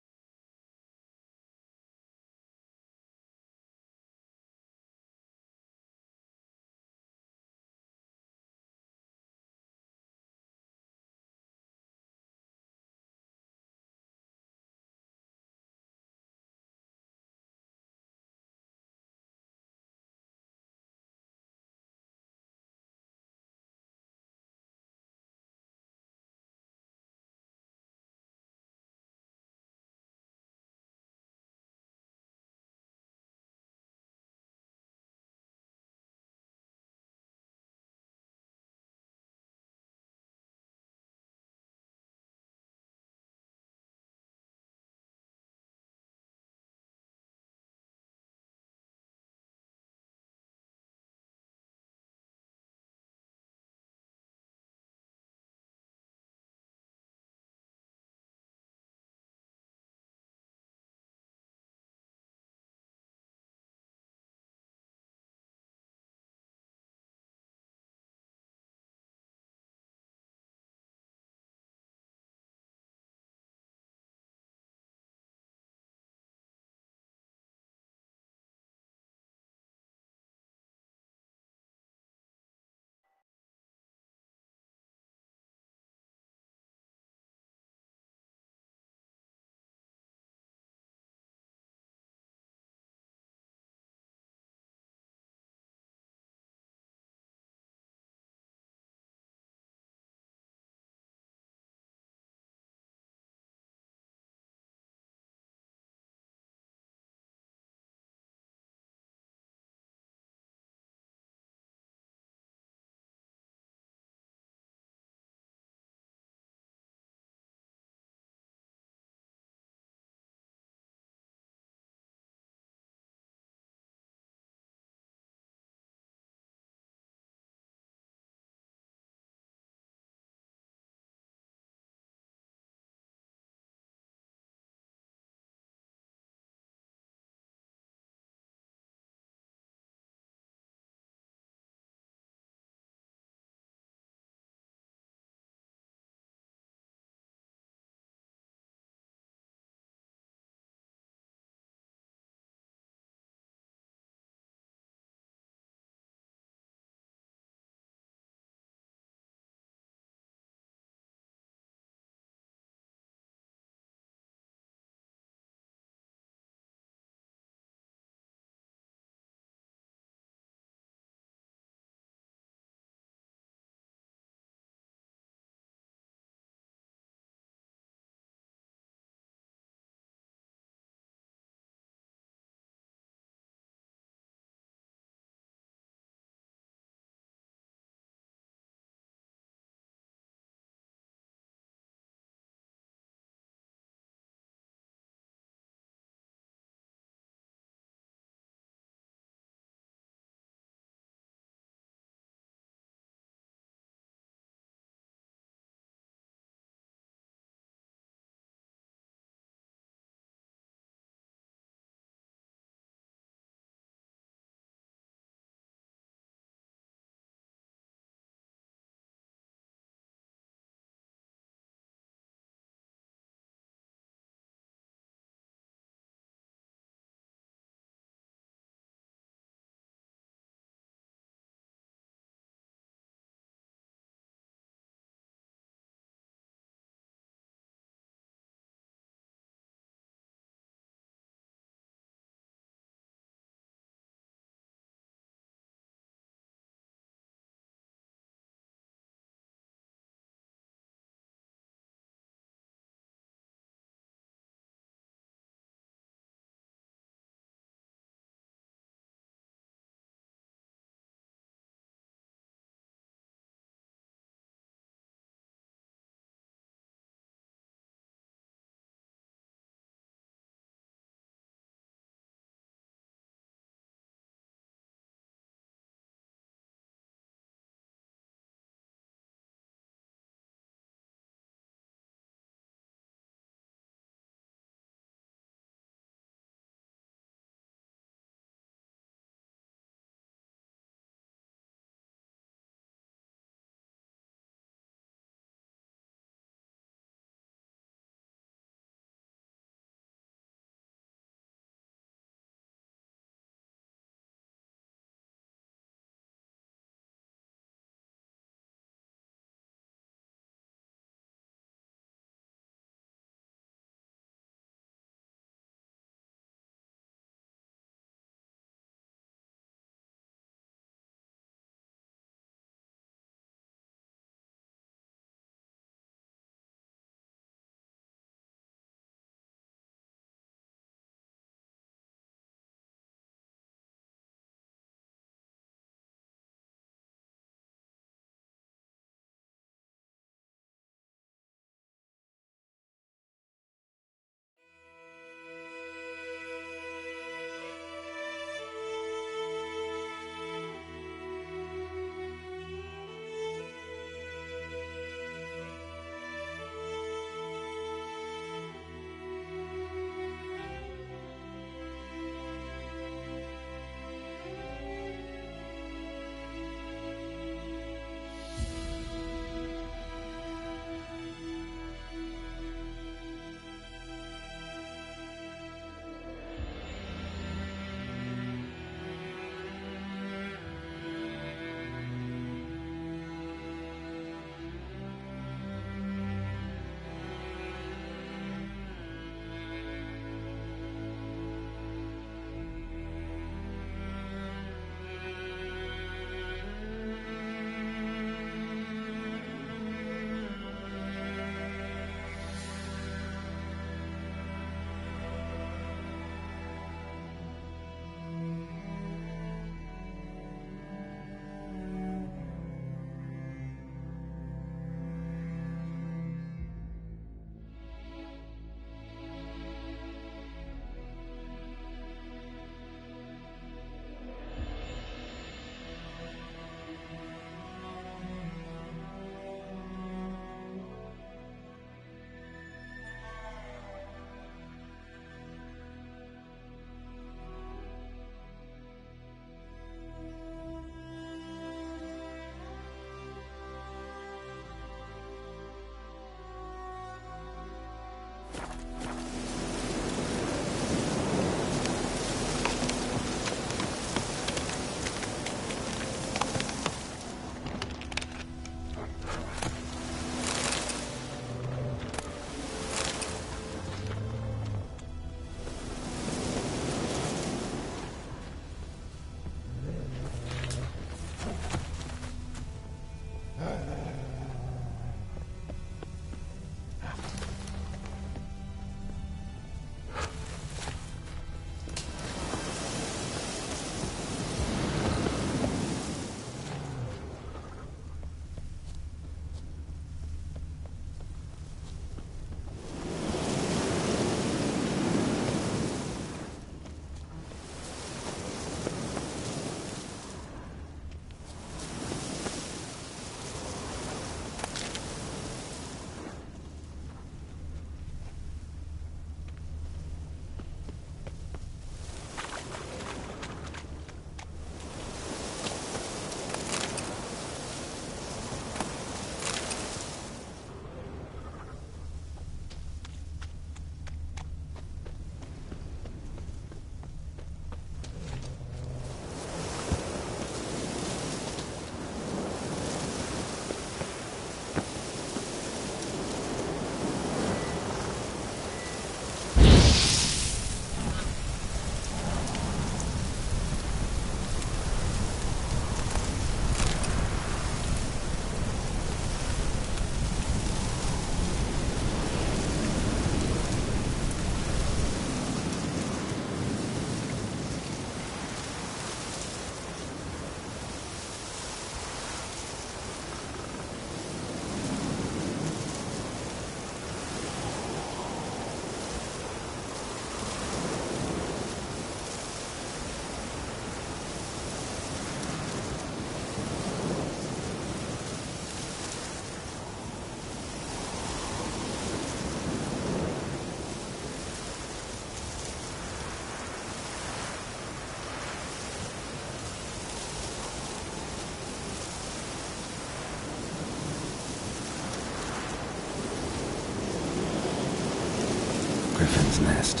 Griffin's nest.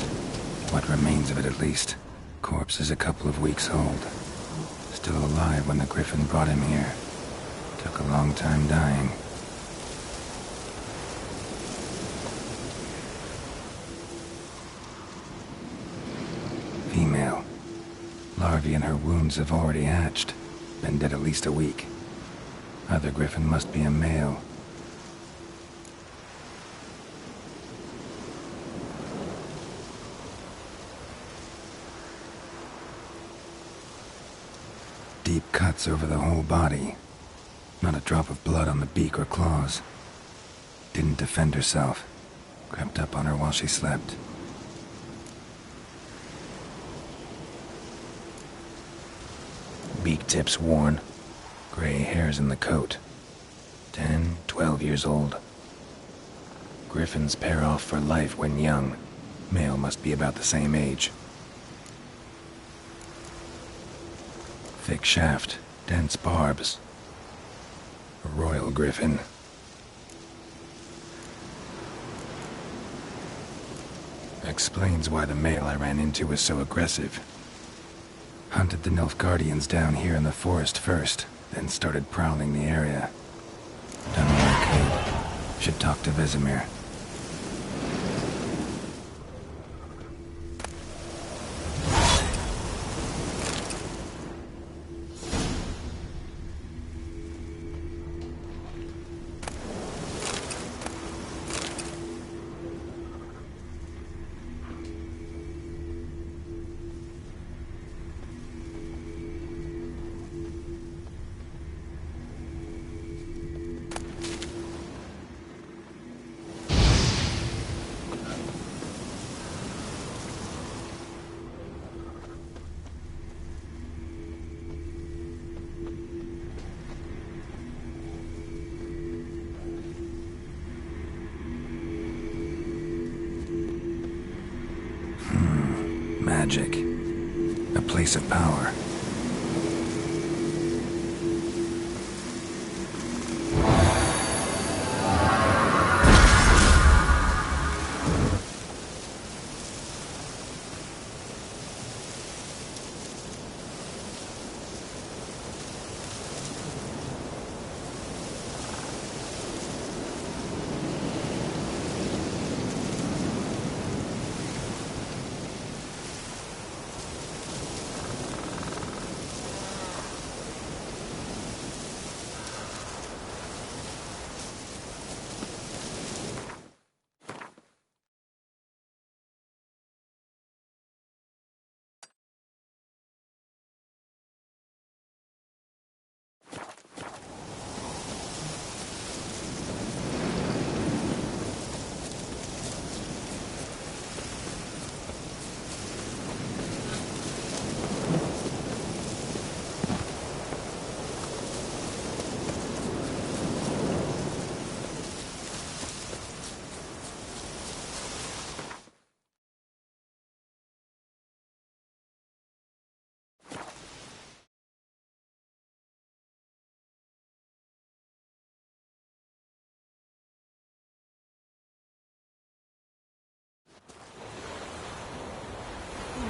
What remains of it, at least. Corpse is a couple of weeks old. Still alive when the Griffin brought him here. Took a long time dying. Female. Larvae in her wounds have already hatched. Been dead at least a week. Other Griffin must be a male. Deep cuts over the whole body. Not a drop of blood on the beak or claws. Didn't defend herself. Crept up on her while she slept. Beak tips worn. Gray hairs in the coat. 10, 12 years old. Griffins pair off for life when young. Male must be about the same age. Thick shaft, dense barbs. A royal griffin. Explains why the male I ran into was so aggressive. Hunted the Nilfgaardians down here in the forest first, then started prowling the area. Done what I could. Should talk to Vesemir. Magic. A place of power.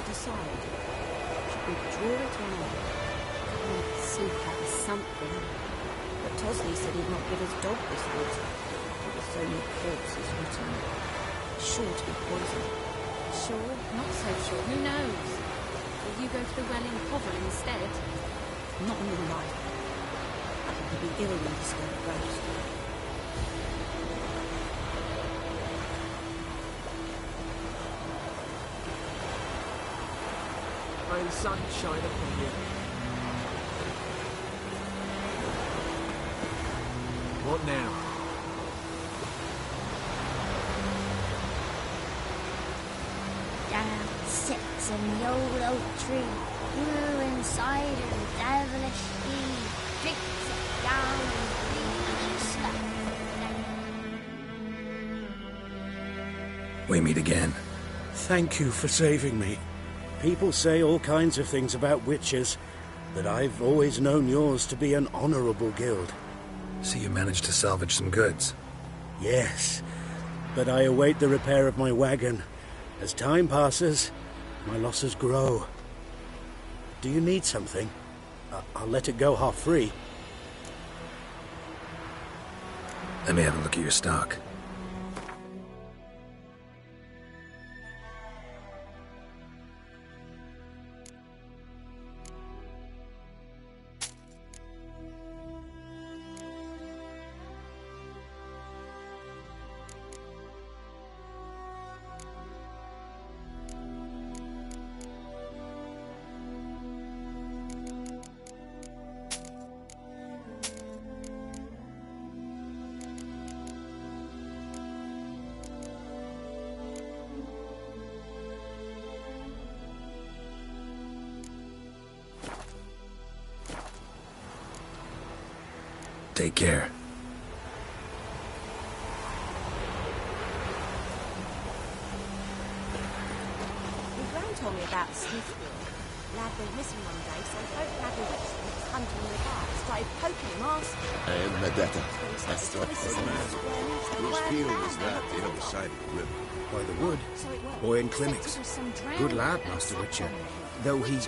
Decide. Should we draw it or not? I want to see if that was something. But Tosley said he'd not give his dog this water. There were so many corpses written. Sure to be poison. Sure? Not so sure. Who knows? Will you go to the well in Hovel instead? Not in real life. He'd be ill when discovered ghost. May the sun shine upon you. What now? Down sits in the old oak tree, grew inside her devilish key, drinks it down and slept. We meet again. Thank you for saving me. People say all kinds of things about witches, but I've always known yours to be an honorable guild. See, you managed to salvage some goods. Yes, but I await the repair of my wagon. As time passes, my losses grow. Do you need something? I'll let it go half-free. Let me have a look at your stock. Take care. Your gran told me about the Smith girl. Lad went missing one day, so folk Lad was hunting in the bar. Started poking him, asking. And Medetta. That's what Whose field was that, the other side of the river? By the wood. Boy in clinics. Good lad, Master Witcher. Though he...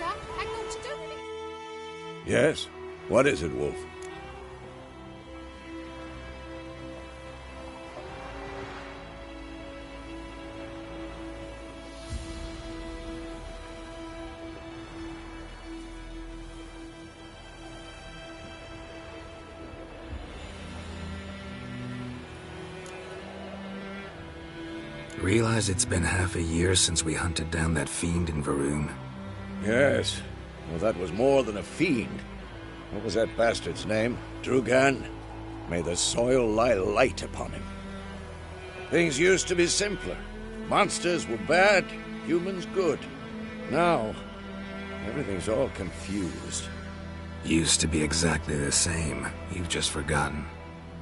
Yes? What is it, Wolf? Realize it's been half a year since we hunted down that fiend in Varun? Yes. Well, that was more than a fiend. What was that bastard's name? Drugan? May the soil lie light upon him. Things used to be simpler. Monsters were bad, humans good. Now, everything's all confused. Used to be exactly the same. You've just forgotten.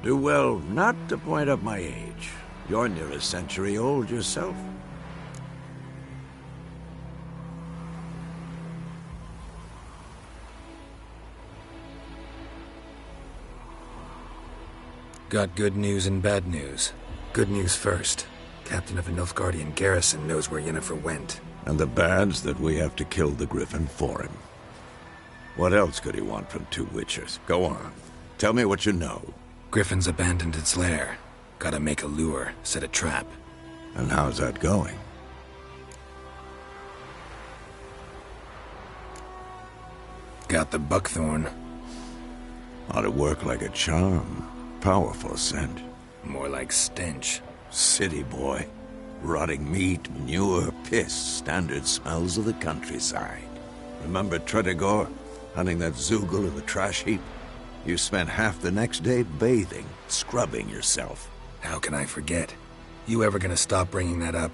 Do well not to point up my age. You're near a century old yourself. Got good news and bad news. Good news first. Captain of a Nilfgaardian garrison knows where Yennefer went. And the bad's that we have to kill the Griffin for him. What else could he want from two Witchers? Go on. Tell me what you know. Griffin's abandoned its lair. Gotta make a lure, set a trap. And how's that going? Got the buckthorn. Ought to work like a charm. Powerful scent. More like stench. City boy. Rotting meat, manure, piss. Standard smells of the countryside. Remember Tredegor? Hunting that Zoogle in the trash heap? You spent half the next day bathing, scrubbing yourself. How can I forget? You ever gonna stop bringing that up?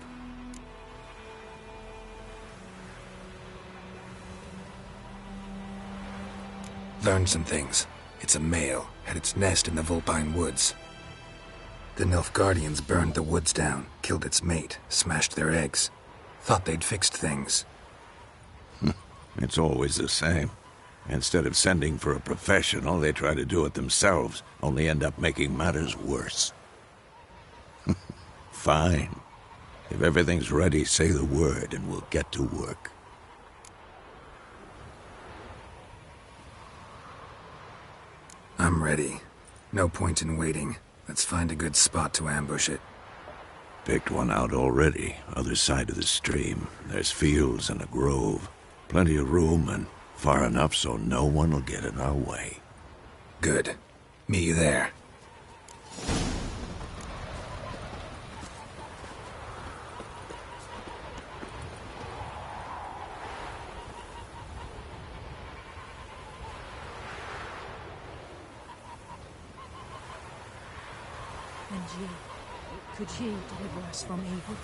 Learned some things. It's a male, had its nest in the Vulpine Woods. The Nilfgaardians burned the woods down, killed its mate, smashed their eggs. Thought they'd fixed things. It's always the same. Instead of sending for a professional, they try to do it themselves, only end up making matters worse. Fine. If everything's ready, say the word and we'll get to work. I'm ready. No point in waiting. Let's find a good spot to ambush it. Picked one out already, other side of the stream. There's fields and a grove. Plenty of room and far enough so no one will get in our way. Good. Meet you there. And ye, could ye deliver us from evil?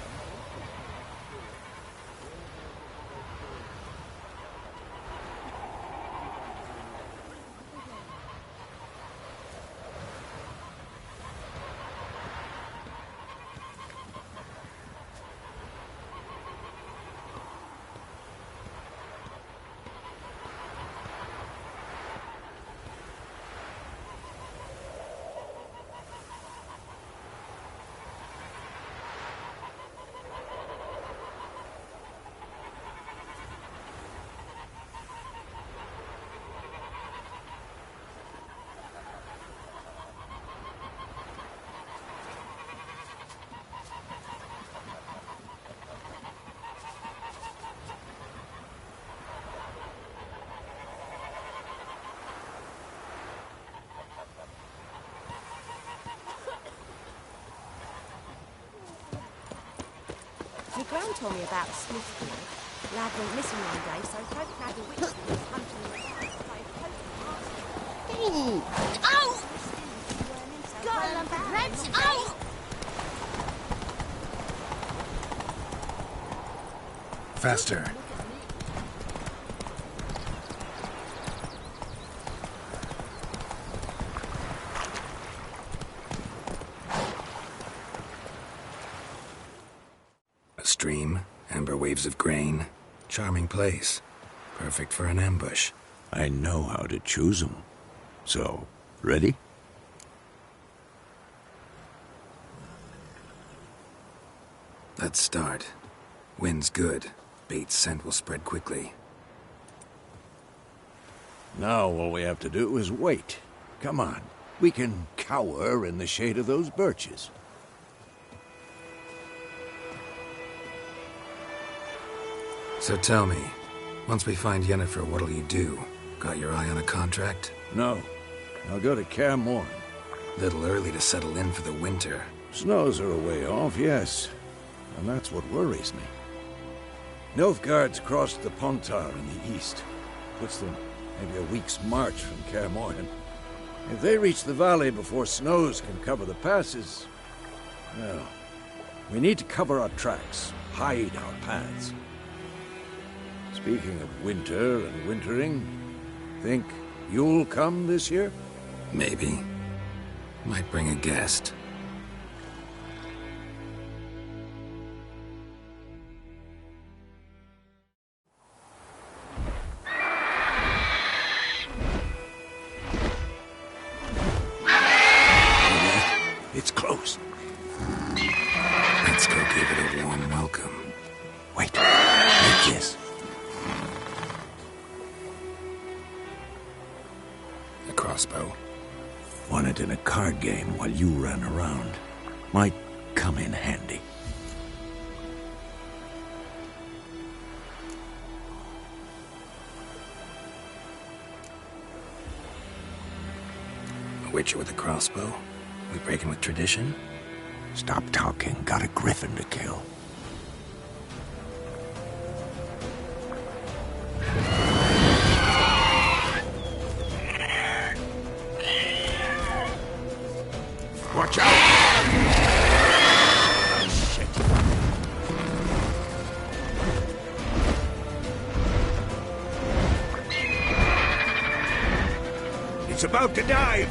Gran told me about Smithfield. Lad went missing one day, so folk had the witch was hunting the guys, started poking him. Oh! Got a lump of bread today. Faster. A stream, amber waves of grain. Charming place. Perfect for an ambush. I know how to choose them. So, ready? Let's start. Wind's good. Bait's scent will spread quickly. Now all we have to do is wait. Come on. We can cower in the shade of those birches. So tell me, once we find Yennefer, what'll you do? Got your eye on a contract? No. I'll go to Kaer Morhen. Little early to settle in for the winter. Snows are a way off, yes. And that's what worries me. Nilfgaard's crossed the Pontar in the east. Puts them maybe a week's march from Kaer Morhen. If they reach the valley before snows can cover the passes, well, we need to cover our tracks, hide our paths. Speaking of winter and wintering, think you'll come this year? Maybe. Might bring a guest. It's close. Let's go give it a warm welcome. Wait. Like this. A crossbow. Won it in a card game while you ran around. Might come in handy. A witcher with a crossbow? We breaking with tradition? Stop talking. Got a griffin to kill. Watch out! Shit. It's about to dive!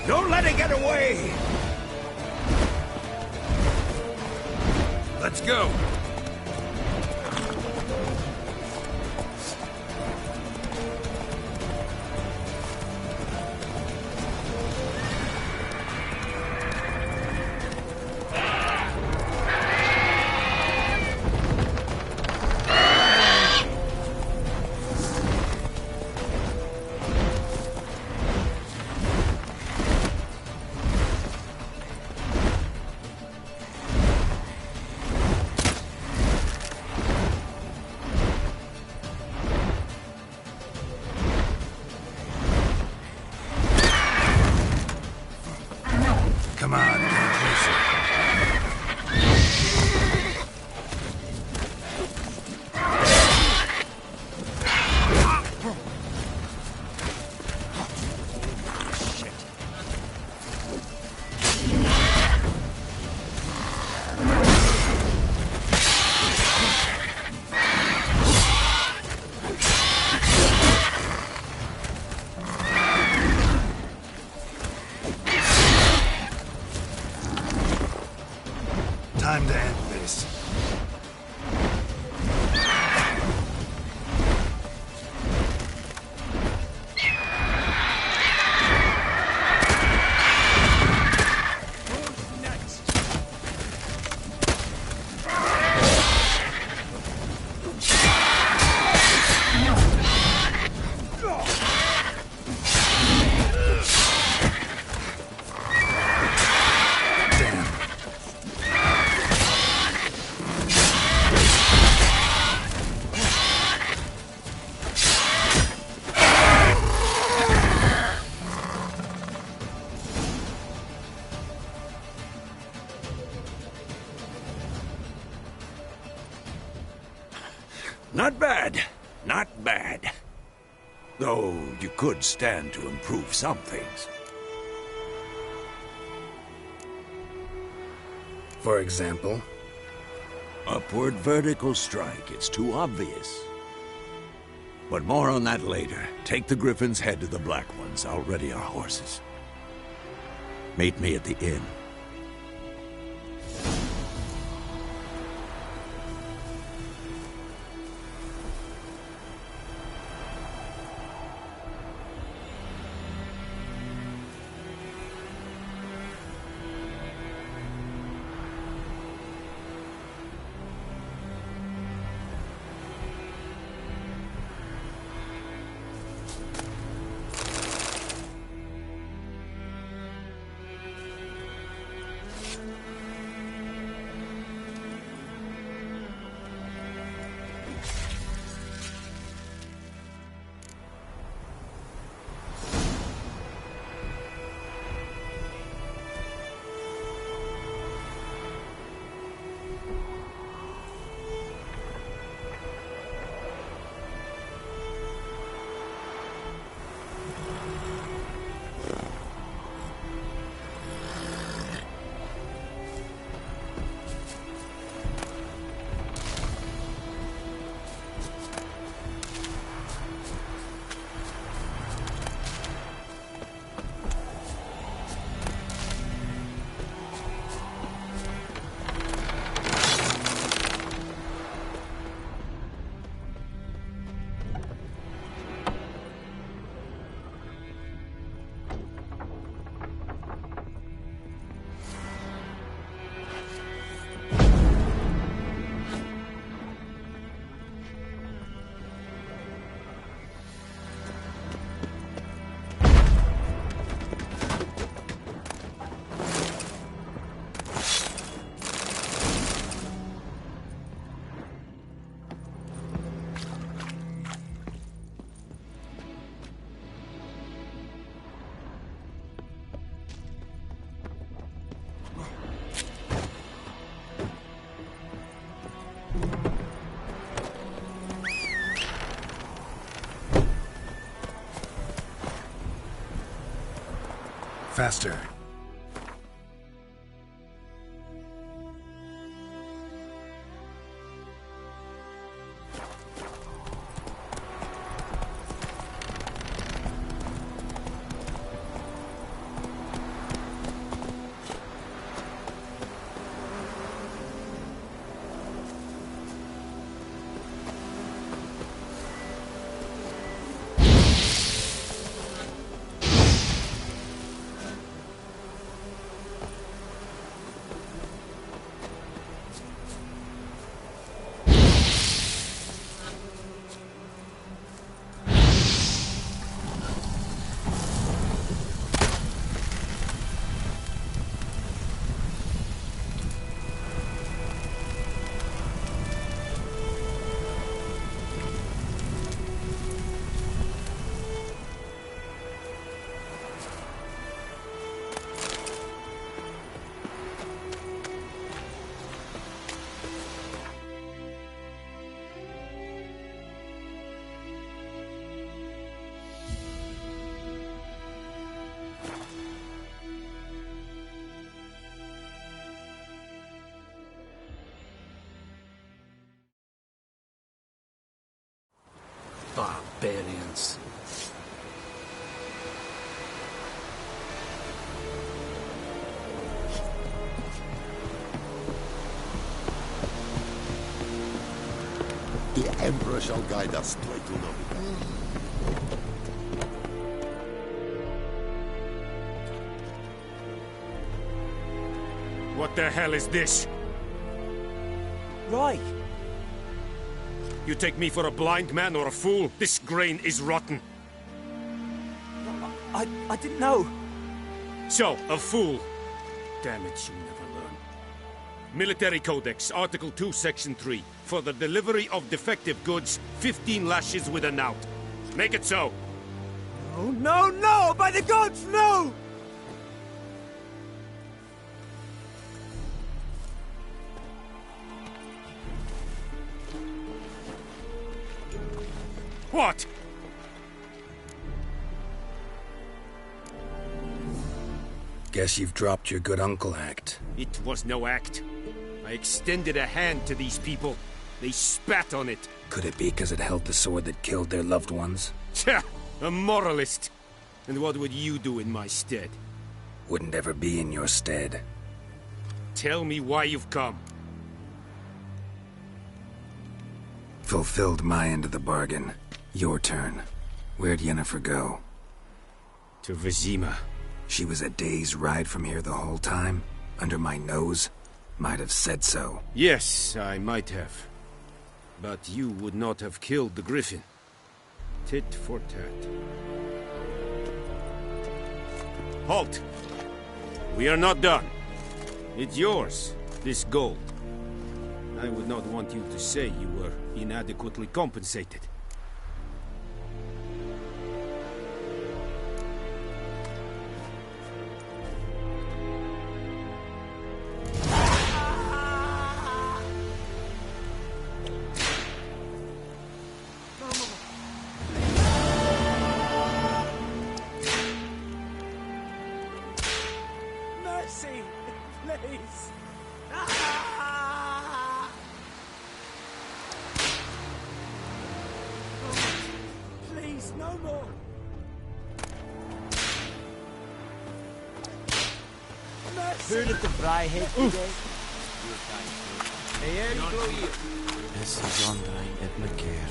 Don't let it get away! Let's go! Not bad. Not bad. Though you could stand to improve some things. For example? Upward vertical strike. It's too obvious. But more on that later. Take the Griffin's head to the Black Ones. I'll ready our horses. Meet me at the inn. Faster. Barbarians. The Emperor shall guide us straight to Novigrad. What the hell is this? Right. You take me for a blind man or a fool? This grain is rotten. I didn't know. So, a fool. Damn it, you never learn. Military Codex, Article 2, Section 3. For the delivery of defective goods, 15 lashes with a knout. Make it so. Oh, no, no! By the gods, no! What? Guess you've dropped your good uncle act. It was no act. I extended a hand to these people. They spat on it. Could it be because it held the sword that killed their loved ones? Tja, a moralist. And what would you do in my stead? Wouldn't ever be in your stead. Tell me why you've come. Fulfilled my end of the bargain. Your turn. Where'd Yennefer go? To Vizima. She was a day's ride from here the whole time? Under my nose? Might have said so. Yes, I might have. But you would not have killed the griffin. Tit for tat. Halt! We are not done. It's yours, this gold. I would not want you to say you were inadequately compensated. Mercy, please. Please, no more. Mercy. Hur lite vrijheid idee? Es is André et McCare.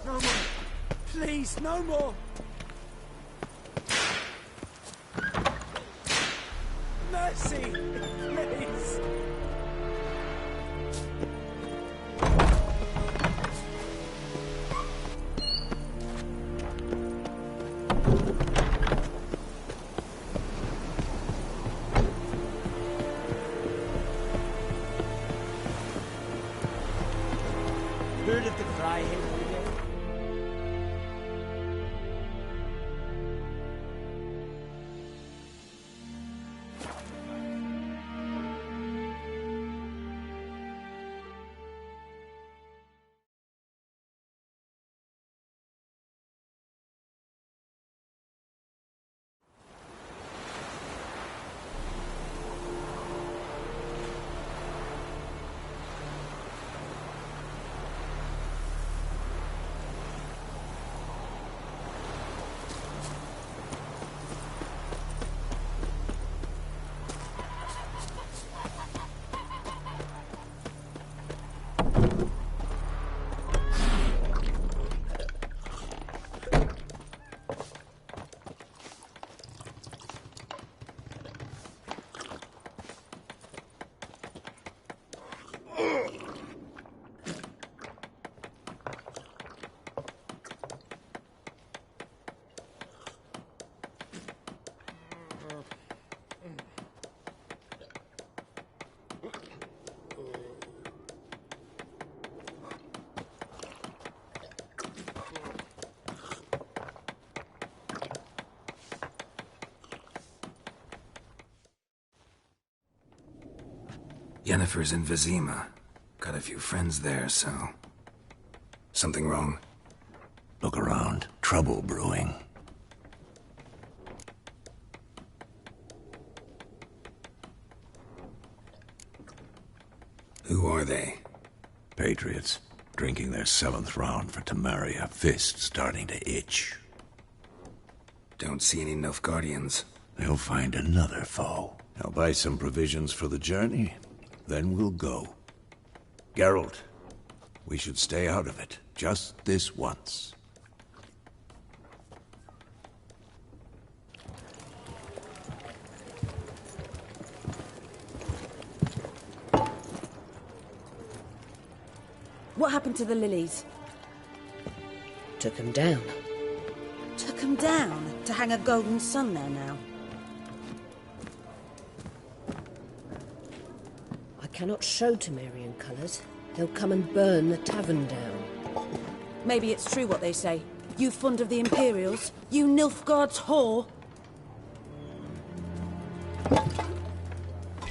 No more. Please, no more. Mercy, please. Hur lite vrijheid idee? Yennefer's in Vizima. Got a few friends there, so... Something wrong? Look around. Trouble brewing. Who are they? Patriots. Drinking their 7th round for Temeria. Fists starting to itch. Don't see any Nilfgaardians. They'll find another foe. I'll buy some provisions for the journey. Then we'll go. Geralt, we should stay out of it. Just this once. What happened to the lilies? Took 'em down. Took 'em down to hang a golden sun there now. I cannot show Temerian colours. They'll come and burn the tavern down. Maybe it's true what they say. You fond of the Imperials? You Nilfgaard's whore?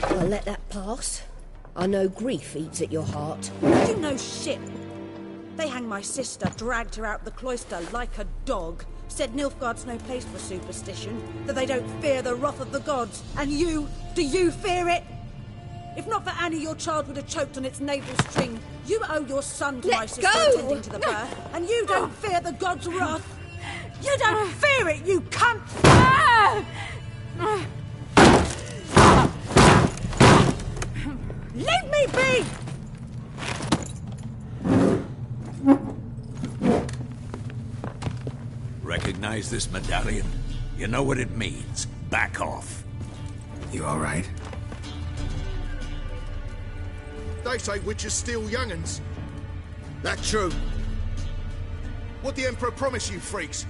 I'll let that pass. I know grief eats at your heart. You know shit. They hanged my sister, dragged her out the cloister like a dog. Said Nilfgaard's no place for superstition, that they don't fear the wrath of the gods. And you, do you fear it? If not for Annie, your child would have choked on its navel string. You owe your son to my sister attending to the birth, and you don't fear the gods' wrath. You don't fear it, you cunt! Leave me be! Recognize this medallion? You know what it means. Back off. You all right? They say witches steal young'uns. That true? What the Emperor promise you, freaks?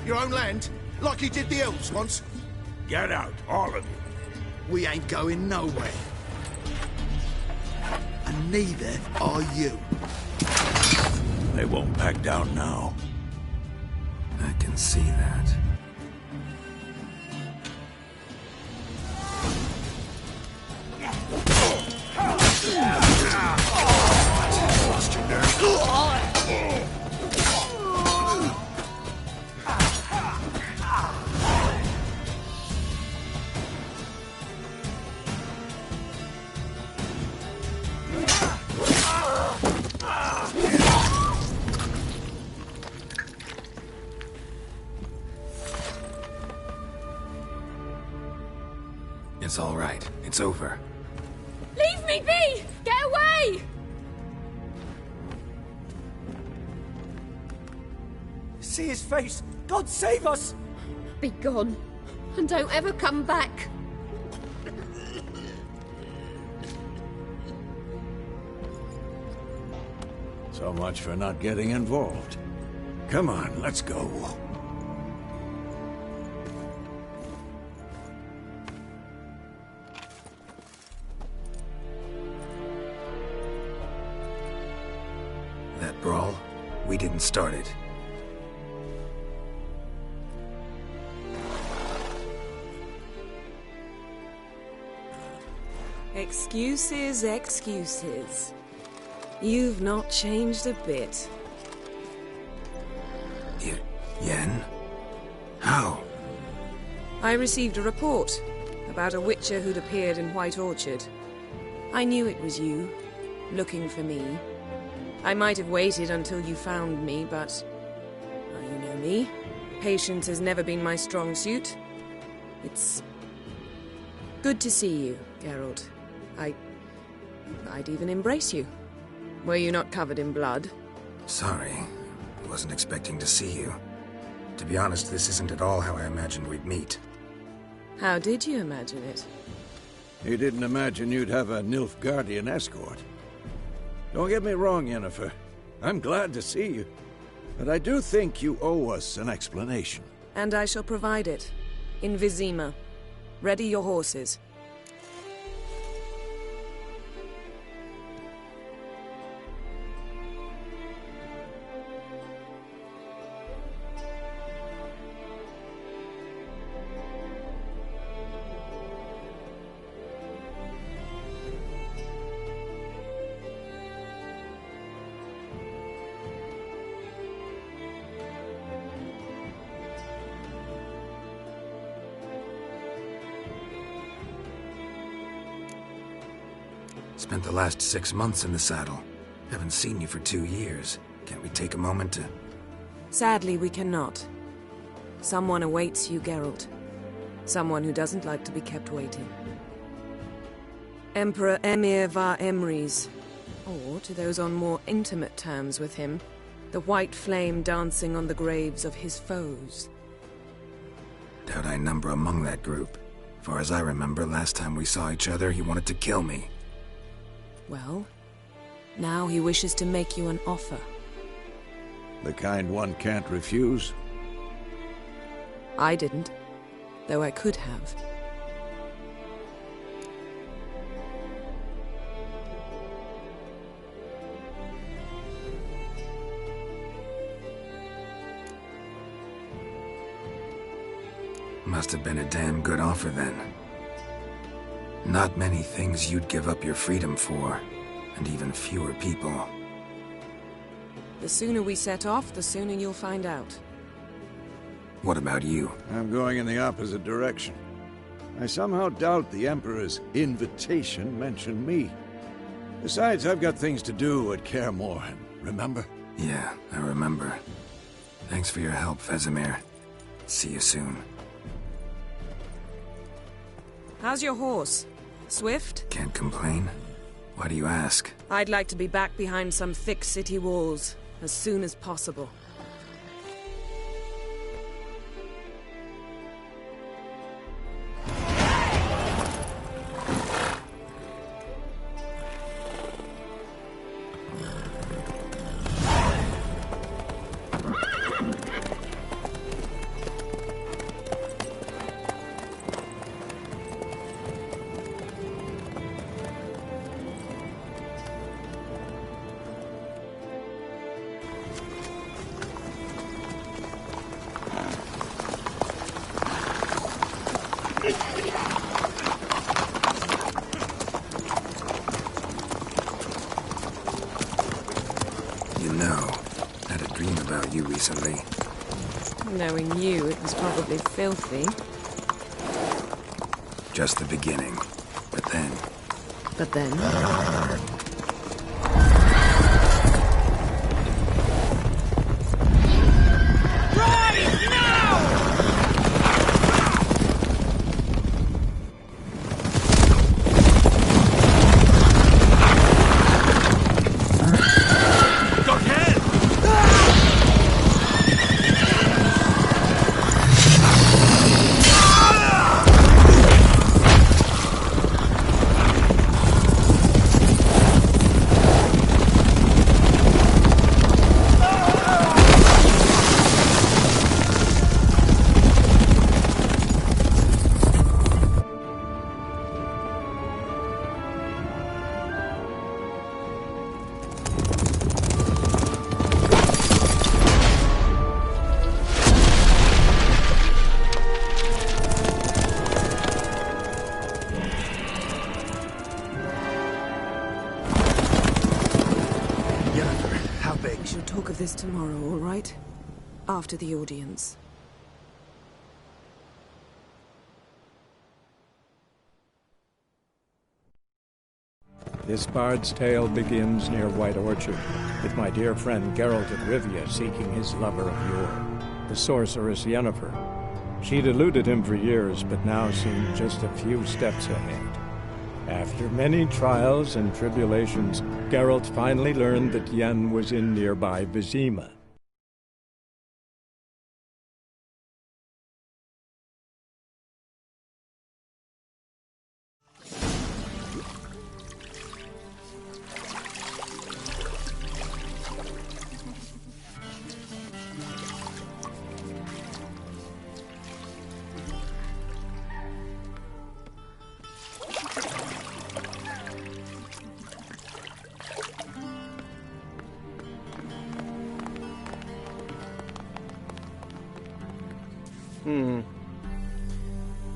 Your own land? Like he did the elves once? Get out, all of you. We ain't going nowhere. And neither are you. They won't back down now. I can see that. Lost your nerve. It's all right. It's over. Leave me be! Get away! See his face! God save us! Be gone, and don't ever come back. So much for not getting involved. Come on, let's go. That brawl, we didn't start it. Excuses, excuses. You've not changed a bit. Yen? How? I received a report about a witcher who'd appeared in White Orchard. I knew it was you, looking for me. I might have waited until you found me, but... well, you know me. Patience has never been my strong suit. It's... good to see you, Geralt. I'd even embrace you. Were you not covered in blood? Sorry. Wasn't expecting to see you. To be honest, this isn't at all how I imagined we'd meet. How did you imagine it? You didn't imagine you'd have a Nilfgaardian escort. Don't get me wrong, Yennefer. I'm glad to see you. But I do think you owe us an explanation. And I shall provide it. In Vizima. Ready your horses. Spent the last 6 months in the saddle. Haven't seen you for 2 years. Can't we take a moment to... Sadly, we cannot. Someone awaits you, Geralt. Someone who doesn't like to be kept waiting. Emperor Emhyr var Emreis. Or, to those on more intimate terms with him, the white flame dancing on the graves of his foes. Doubt I number among that group. Far as I remember, last time we saw each other, he wanted to kill me. Well, Now he wishes to make you an offer. The kind one can't refuse? I didn't, though I could have. Must have been a damn good offer then. Not many things you'd give up your freedom for, and even fewer people. The sooner we set off, the sooner you'll find out. What about you? I'm going in the opposite direction. I somehow doubt the Emperor's invitation mentioned me. Besides, I've got things to do at Kaer Morhen, remember? Yeah, I remember. Thanks for your help, Vesemir. See you soon. How's your horse? Swift? Can't complain. Why do you ask? I'd like to be back behind some thick city walls as soon as possible. You know, I had a dream about you recently. Knowing you, it was probably filthy. Just the beginning. But then... But then... This tomorrow, all right? After the audience. This bard's tale begins near White Orchard, with my dear friend Geralt of Rivia seeking his lover of yore, the sorceress Yennefer. She'd eluded him for years, but now seemed just a few steps ahead. After many trials and tribulations, Geralt finally learned that Yen was in nearby Vizima.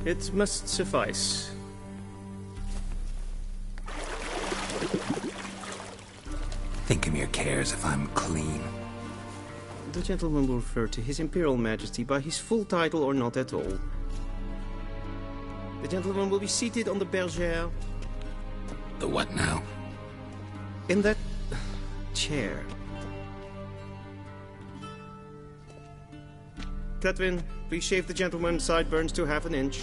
It must suffice. Thinkamir cares if I'm clean. The gentleman will refer to His Imperial Majesty by his full title or not at all. The gentleman will be seated on the bergère. The what now? In that chair. Cletwin, please shave the gentleman's sideburns to half an inch.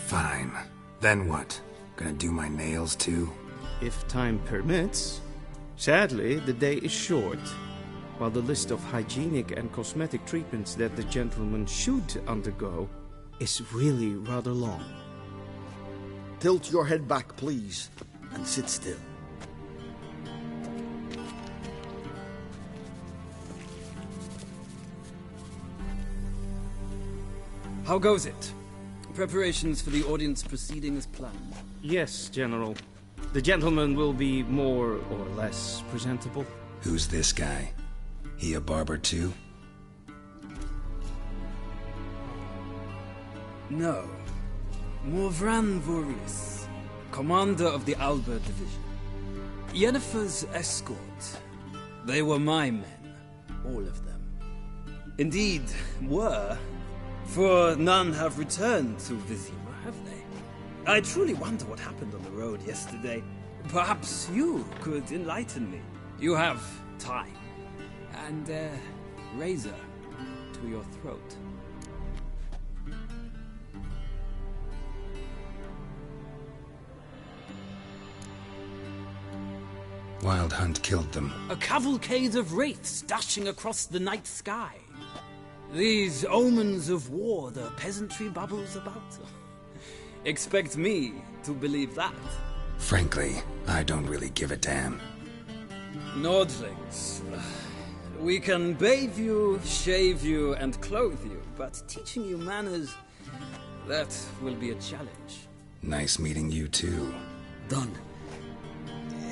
Fine. Then what? Gonna do my nails too? If time permits. Sadly, the day is short, while the list of hygienic and cosmetic treatments that the gentleman should undergo is really rather long. Tilt your head back, please, and sit still. How goes it? Preparations for the audience proceeding as planned? Yes, General. The gentleman will be more or less presentable. Who's this guy? He a barber too? No. Morvran Vorius, commander of the Albert Division. Yennefer's escort. They were my men. All of them. Indeed, were. For none have returned to Vizima, have they? I truly wonder what happened on the road yesterday. Perhaps you could enlighten me. You have time. And a razor to your throat. Wild Hunt killed them. A cavalcade of wraiths dashing across the night sky. These omens of war the peasantry babbles about. Expect me to believe that. Frankly, I don't really give a damn. Nordlings. We can bathe you, shave you, and clothe you, but teaching you manners, that will be a challenge. Nice meeting you too. Done.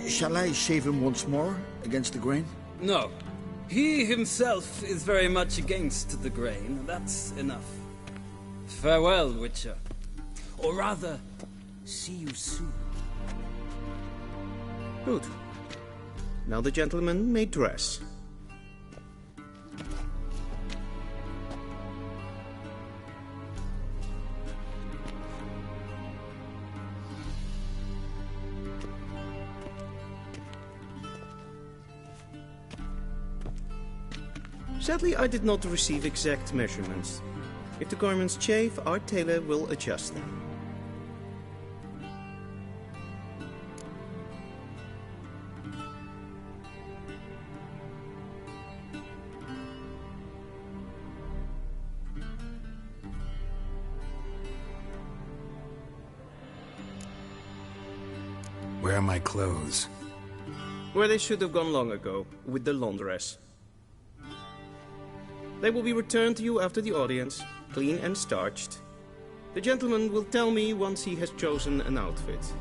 Shall I shave him once more, against the grain? No. He himself is very much against the grain. That's enough. Farewell, Witcher. Or rather, see you soon. Good. Now the gentleman may dress. Sadly, I did not receive exact measurements. If the garments chafe, our tailor will adjust them. Where are my clothes? Where they should have gone long ago, with the laundress. They will be returned to you after the audience, clean and starched. The gentleman will tell me once he has chosen an outfit.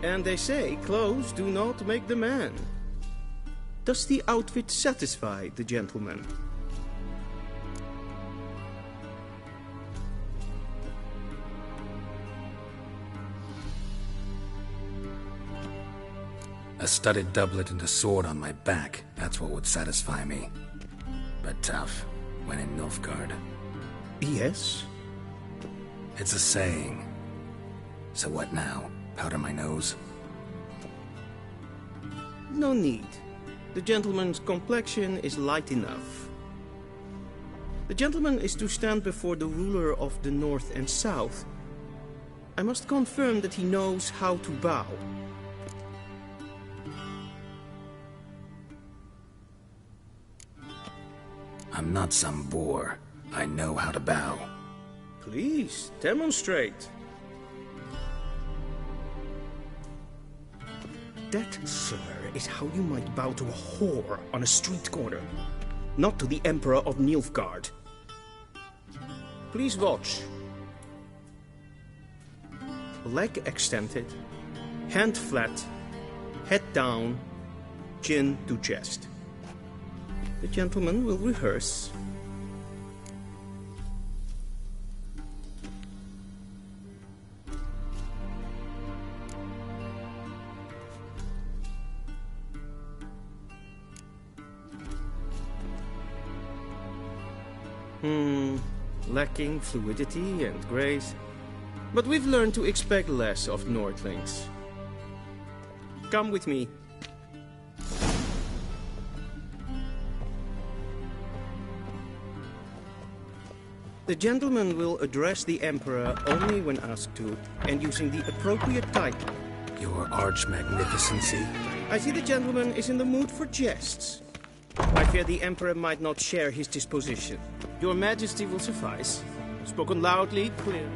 And they say clothes do not make the man. Does the outfit satisfy the gentleman? A studded doublet and a sword on my back, that's what would satisfy me. But tough, when in Nilfgaard. Yes? It's a saying. So what now? Powder my nose? No need. The gentleman's complexion is light enough. The gentleman is to stand before the ruler of the North and South. I must confirm that he knows how to bow. I'm not some boor. I know how to bow. Please, demonstrate. That, sir, is how you might bow to a whore on a street corner, not to the Emperor of Nilfgaard. Please watch. Leg extended, hand flat, head down, chin to chest. The gentleman will rehearse. Lacking fluidity and grace. But we've learned to expect less of Nordlings. Come with me. The gentleman will address the Emperor only when asked to, and using the appropriate title. Your Arch-Magnificency. I see the gentleman is in the mood for jests. I fear the Emperor might not share his disposition. Your Majesty will suffice. Spoken loudly, clear.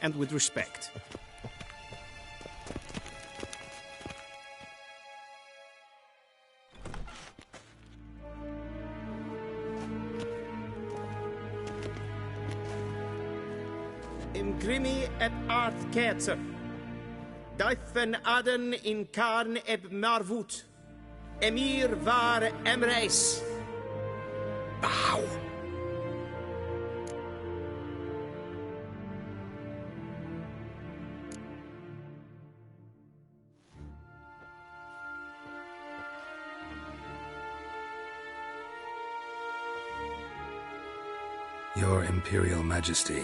and with respect. Imgrimi et art ketzer. Daifen aden in karn eb marvut. Emir var emreis. Bow. Your Imperial Majesty.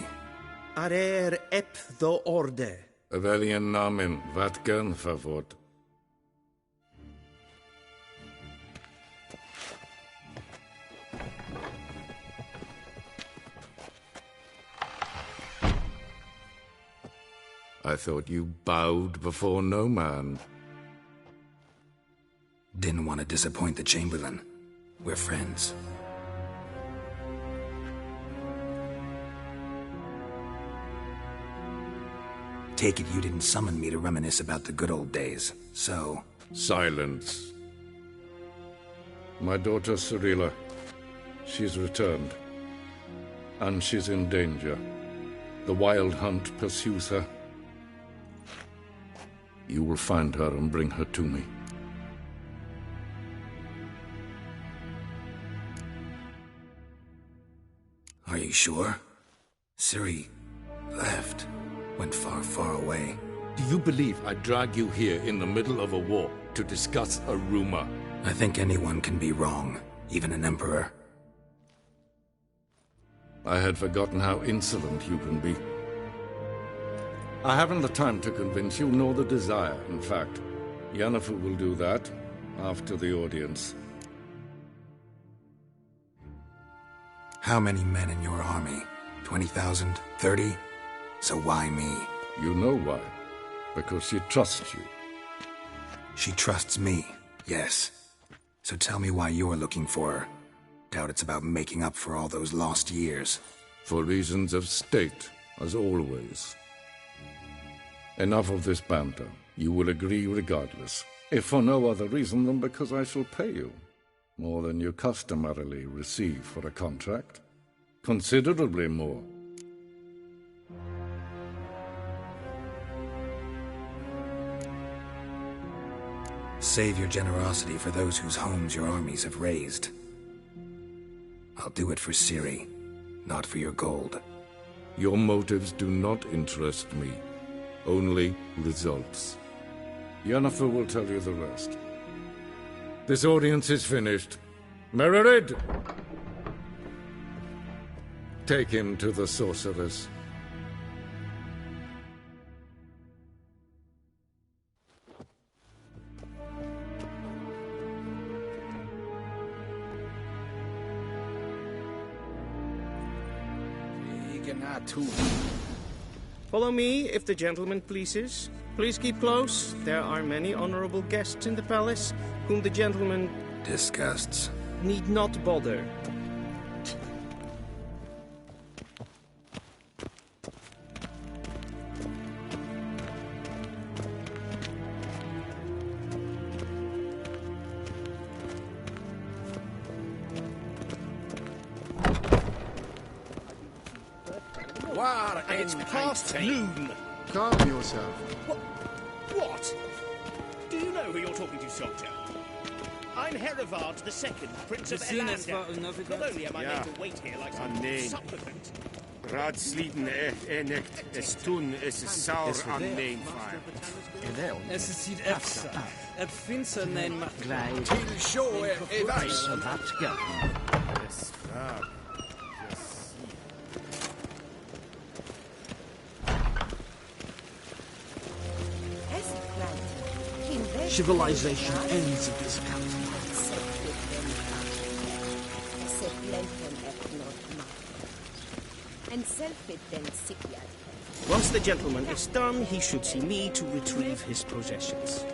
Arer ep the orde. Velian namen, vatgen favort. I thought you bowed before no man. Didn't want to disappoint the Chamberlain. We're friends. Take it you didn't summon me to reminisce about the good old days, so... Silence. My daughter Cirilla, she's returned. And she's in danger. The Wild Hunt pursues her. You will find her and bring her to me. Are you sure? Ciri left. Went far, far away. Do you believe I drag you here in the middle of a war to discuss a rumor? I think anyone can be wrong, even an emperor. I had forgotten how insolent you can be. I haven't the time to convince you, nor the desire, in fact. Yennefer will do that after the audience. How many men in your army? 20,000? 30? So why me? You know why. Because she trusts you. She trusts me, yes. So tell me why you're looking for her. Doubt it's about making up for all those lost years. For reasons of state, as always. Enough of this banter. You will agree regardless. If for no other reason than because I shall pay you. More than you customarily receive for a contract. Considerably more. Save your generosity for those whose homes your armies have razed. I'll do it for Ciri, not for your gold. Your motives do not interest me. Only results. Yennefer will tell you the rest. This audience is finished. Mererid! Take him to the sorceress. Follow me, if the gentleman pleases. Please keep close. There are many honorable guests in the palace, whom the gentleman... disgusts. ...need not bother. And it's past noon. Calm yourself. What? Do you know who you're talking to, soldier? I'm Herivard II, Prince of Elander. Not only am I made to wait here like some supplicant. Raadsleden echt es tun, es is saur aan neem fire. Es is hier efsa. Eb finser nein macht. Til show evash. That's good. Yes, Civilization ends at this country. Once the gentleman is done, he should see me to retrieve his possessions.